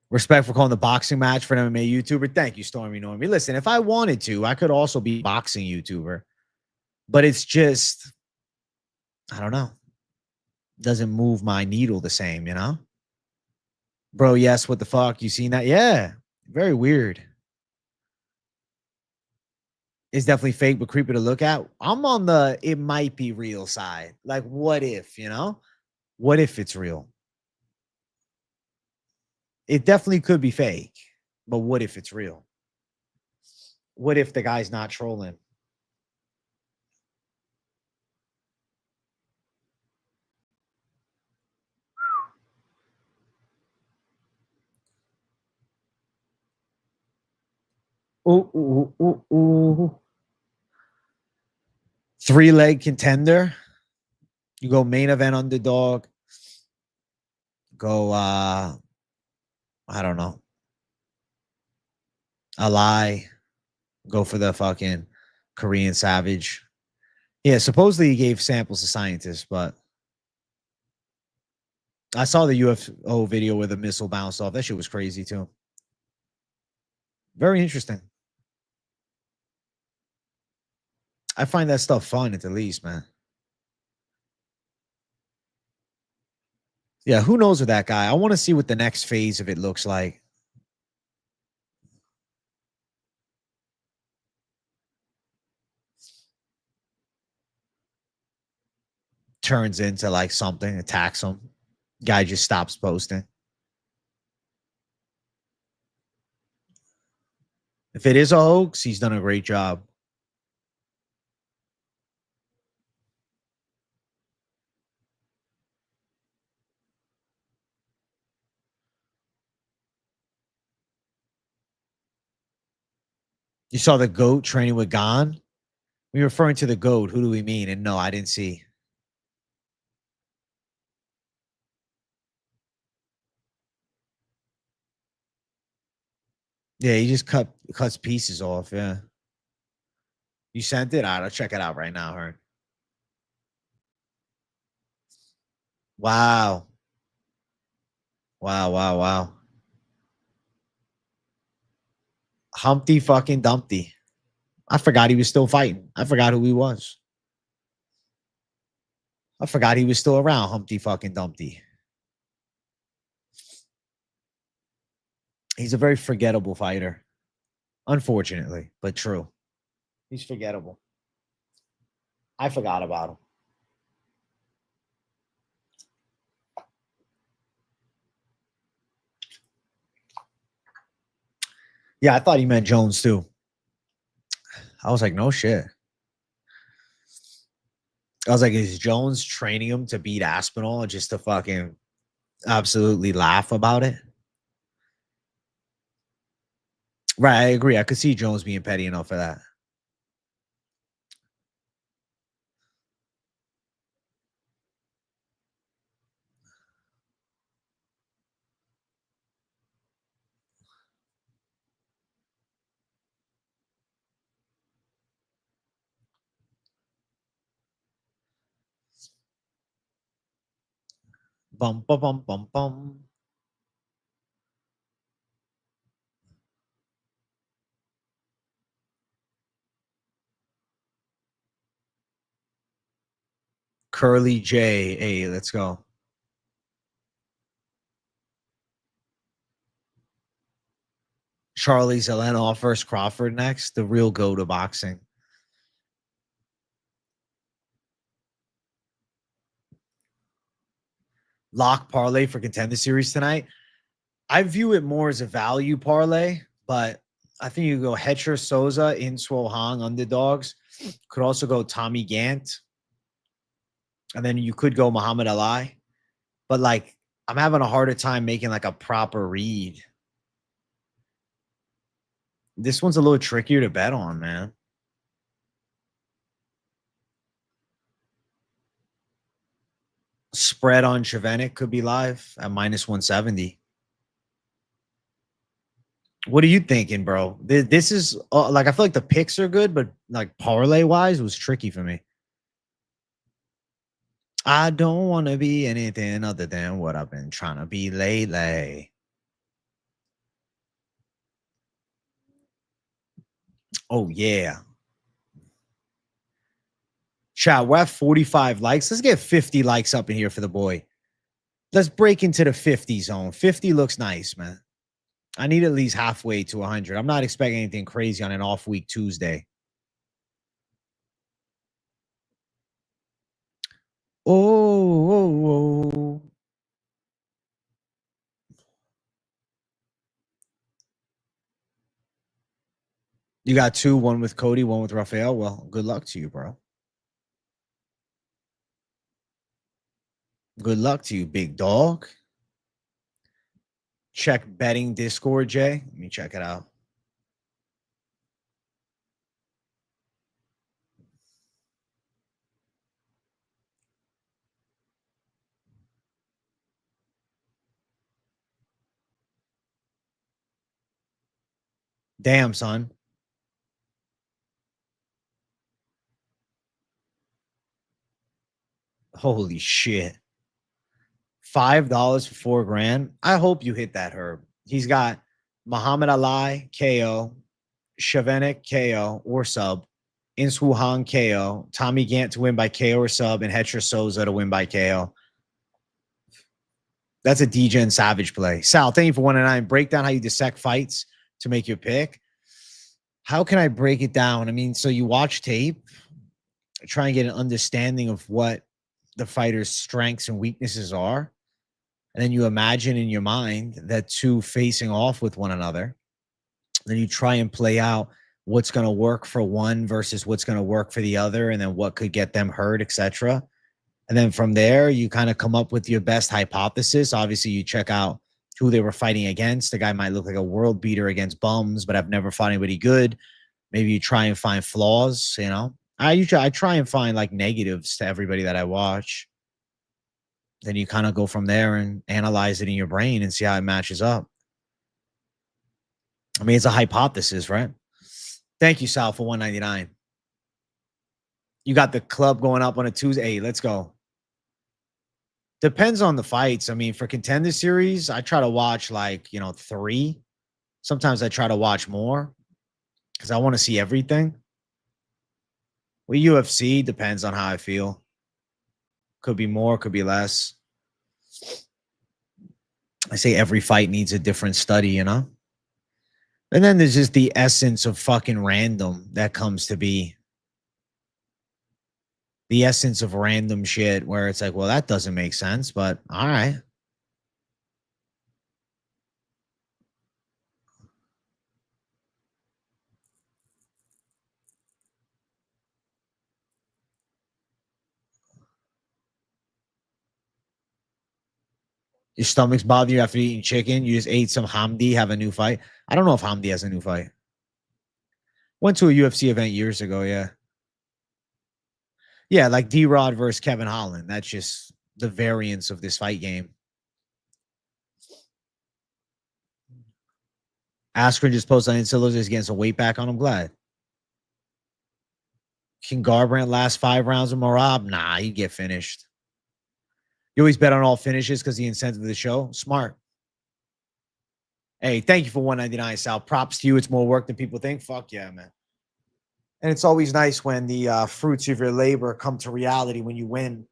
Respect for calling the boxing match for an MMA YouTuber. Thank you, Stormy Normie. Listen, if I wanted to, I could also be a boxing YouTuber, but it's just, I don't know. Doesn't move my needle the same, you know? Bro, yes, what the fuck? You seen that? Yeah. Very weird. It's definitely fake, but creepy to look at. I'm on the it might be real side. Like, what if, you know? What if it's real? It definitely could be fake, but what if it's real? What if the guy's not trolling? Ooh, ooh, ooh, ooh. 3-leg contender. You go main event underdog. Go I don't know. A lie. Go for the fucking Korean Savage. Yeah, supposedly he gave samples to scientists, but I saw the UFO video where the missile bounced off. That shit was crazy too. Very interesting. I find that stuff fun at the least, man. Yeah, who knows with that guy? I want to see what the next phase of it looks like. Turns into like something, attacks him. Guy just stops posting. If it is a hoax, he's done a great job. You saw the GOAT training with Gon? We're referring to the GOAT. Who do we mean? And no, I didn't see. Yeah, he just cuts pieces off. Yeah. You sent it? All right, I'll check it out right now, Hearn. Wow. Wow, wow, wow. Humpty fucking Dumpty. I forgot he was still fighting. I forgot who he was. I forgot he was still around, Humpty fucking Dumpty. He's a very forgettable fighter. Unfortunately, but true. He's forgettable. I forgot about him. Yeah, I thought he meant Jones too. I was like, no shit. I was like, is Jones training him to beat Aspinall just to fucking absolutely laugh about it? Right, I agree. I could see Jones being petty enough for that. Bum bum bum bum bum. Curly J. Hey, let's go. Charlie Zeleno versus Crawford next. The real go to boxing. Lock parlay for Contender Series tonight. I view it more as a value parlay, but I think you go Hetcher Souza in Swole Hong underdogs. Could also go Tommy Gant. And then you could go Muhammad Ali. But like, I'm having a harder time making like a proper read. This one's a little trickier to bet on, man. Spread on Chevenik could be live at minus 170. What are you thinking, bro? This is like, I feel like the picks are good, but like parlay wise was tricky for me. I don't want to be anything other than what I've been trying to be lately. Oh, yeah. Chat, we're at 45 likes. Let's get 50 likes up in here for the boy. Let's break into the 50 zone. 50 looks nice, man. I need at least halfway to 100. I'm not expecting anything crazy on an off week Tuesday. Oh. You got two, one with Cody, one with Rafael. Well, good luck to you, bro. Good luck to you, big dog. Check betting Discord, Jay. Let me check it out. Damn, son. Holy shit. $5 for $4,000. I hope you hit that, Herb. He's got Muhammad Ali, KO, Chevenik, KO, or sub, Inswoo Han, KO, Tommy Gant to win by KO or sub, and Hetcher Souza to win by KO. That's a DJ Savage play. Sal, thank you for 109. Break down how you dissect fights to make your pick. How can I break it down? I mean, so you watch tape, try and get an understanding of what the fighter's strengths and weaknesses are. And then you imagine in your mind that two facing off with one another. Then you try and play out what's going to work for one versus what's going to work for the other, and then what could get them hurt, etc. And then from there, you kind of come up with your best hypothesis. Obviously, you check out who they were fighting against. The guy might look like a world beater against bums, but I've never fought anybody good. Maybe you try and find flaws, you know. I try and find like negatives to everybody that I watch. Then you kind of go from there and analyze it in your brain and see how it matches up. I mean, it's a hypothesis, right? Thank you, Sal, for 199. You got the club going up on a Tuesday. Hey, let's go. Depends on the fights. I mean, for Contender series, I try to watch like, 3. Sometimes I try to watch more because I want to see everything. With UFC, depends on how I feel. Could be more, could be less. I say every fight needs a different study, you know? And then there's just the essence of fucking random that comes to be. The essence of random shit where it's like, well, that doesn't make sense, but all right. Your stomach's bother you after eating chicken. You just ate some Hamdi, have a new fight. I don't know if Hamdi has a new fight. Went to a UFC event years ago, yeah. Yeah, like D-Rod versus Kevin Holland. That's just the variance of this fight game. Askren just posted on Insilos is getting some weight back on. I'm glad. Can Garbrandt last 5 rounds of Marab? Nah, he'd get finished. You always bet on all finishes because the incentive of the show. Smart. Hey, thank you for 199, Sal. Props to you. It's more work than people think. Fuck yeah, man. And it's always nice when the fruits of your labor come to reality when you win.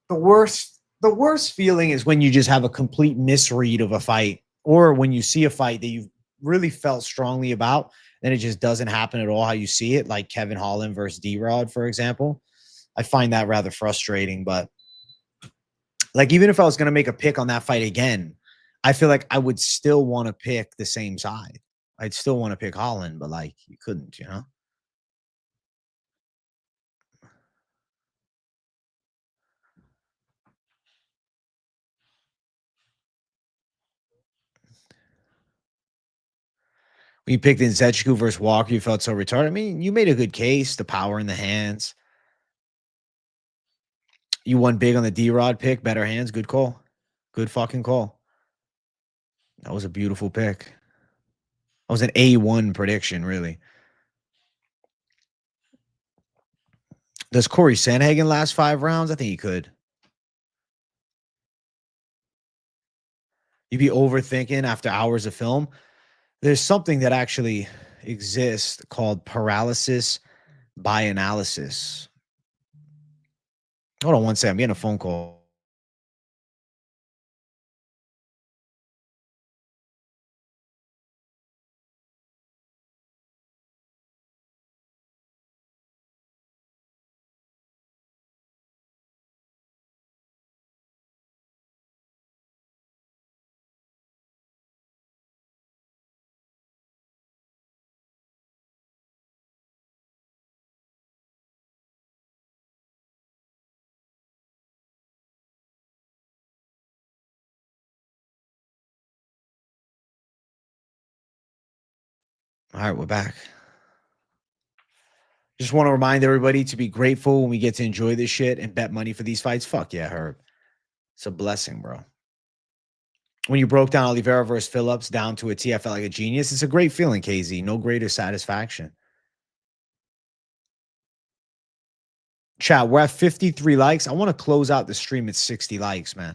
The worst feeling is when you just have a complete misread of a fight, or when you see a fight that you've really felt strongly about, then it just doesn't happen at all how you see it, like Kevin Holland versus D-Rod, for example. I find that rather frustrating, but like even if I was going to make a pick on that fight again, I feel like I would still want to pick the same side. I'd still want to pick Holland, but like you couldn't, you know? When you picked in Zechku versus Walker, you felt so retarded. I mean, you made a good case, the power in the hands. You won big on the D-Rod pick, better hands, good call. Good fucking call. That was a beautiful pick. That was an A1 prediction, really. Does Corey Sandhagen last 5 rounds? I think he could. You'd be overthinking after hours of film. There's something that actually exists called paralysis by analysis. Hold on one second. I'm getting a phone call. All right, we're back. Just want to remind everybody to be grateful when we get to enjoy this shit and bet money for these fights. Fuck yeah, Herb. It's a blessing, bro. When you broke down Oliveira versus Phillips down to a T, I felt like a genius. It's a great feeling, KZ. No greater satisfaction. Chat, we're at 53 likes. I want to close out the stream at 60 likes, man.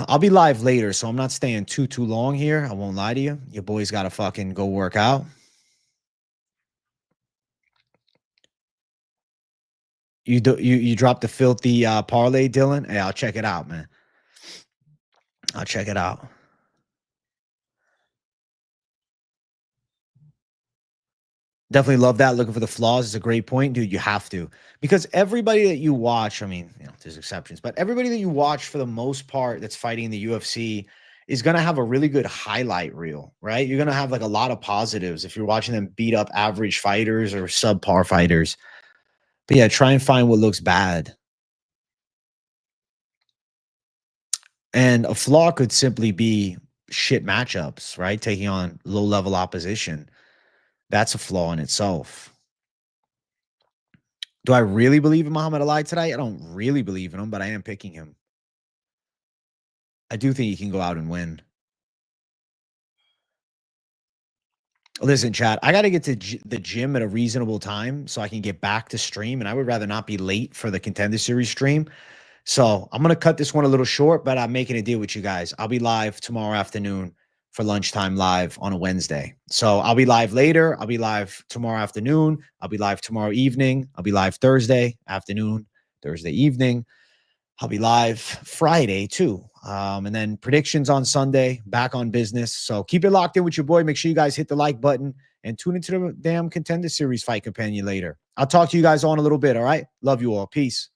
I'll be live later, so I'm not staying too long here. I won't lie to you. Your boy's got to fucking go work out. You dropped the filthy parlay, Dylan? Hey, I'll check it out, man. I'll check it out. Definitely love that. Looking for the flaws is a great point, dude. You have to, because everybody that you watch, I mean, you know, there's exceptions, but everybody that you watch for the most part that's fighting in the UFC is going to have a really good highlight reel, right? You're going to have like a lot of positives if you're watching them beat up average fighters or subpar fighters. But yeah, try and find what looks bad. And a flaw could simply be shit matchups, right? Taking on low level opposition. That's a flaw in itself. Do I really believe in Muhammad Ali today? I don't really believe in him, but I am picking him. I do think he can go out and win. Listen, chat, I got to get to the gym at a reasonable time so I can get back to stream, and I would rather not be late for the Contender Series stream. So I'm going to cut this one a little short, but I'm making a deal with you guys. I'll be live tomorrow afternoon for lunchtime live on a Wednesday. So I'll be live later. I'll be live tomorrow afternoon. I'll be live tomorrow evening. I'll be live Thursday afternoon, Thursday evening. I'll be live Friday too. And then predictions on Sunday, back on business. So keep it locked in with your boy. Make sure you guys hit the like button and tune into the damn Contender Series Fight Companion later. I'll talk to you guys on a little bit. All right. Love you all. Peace.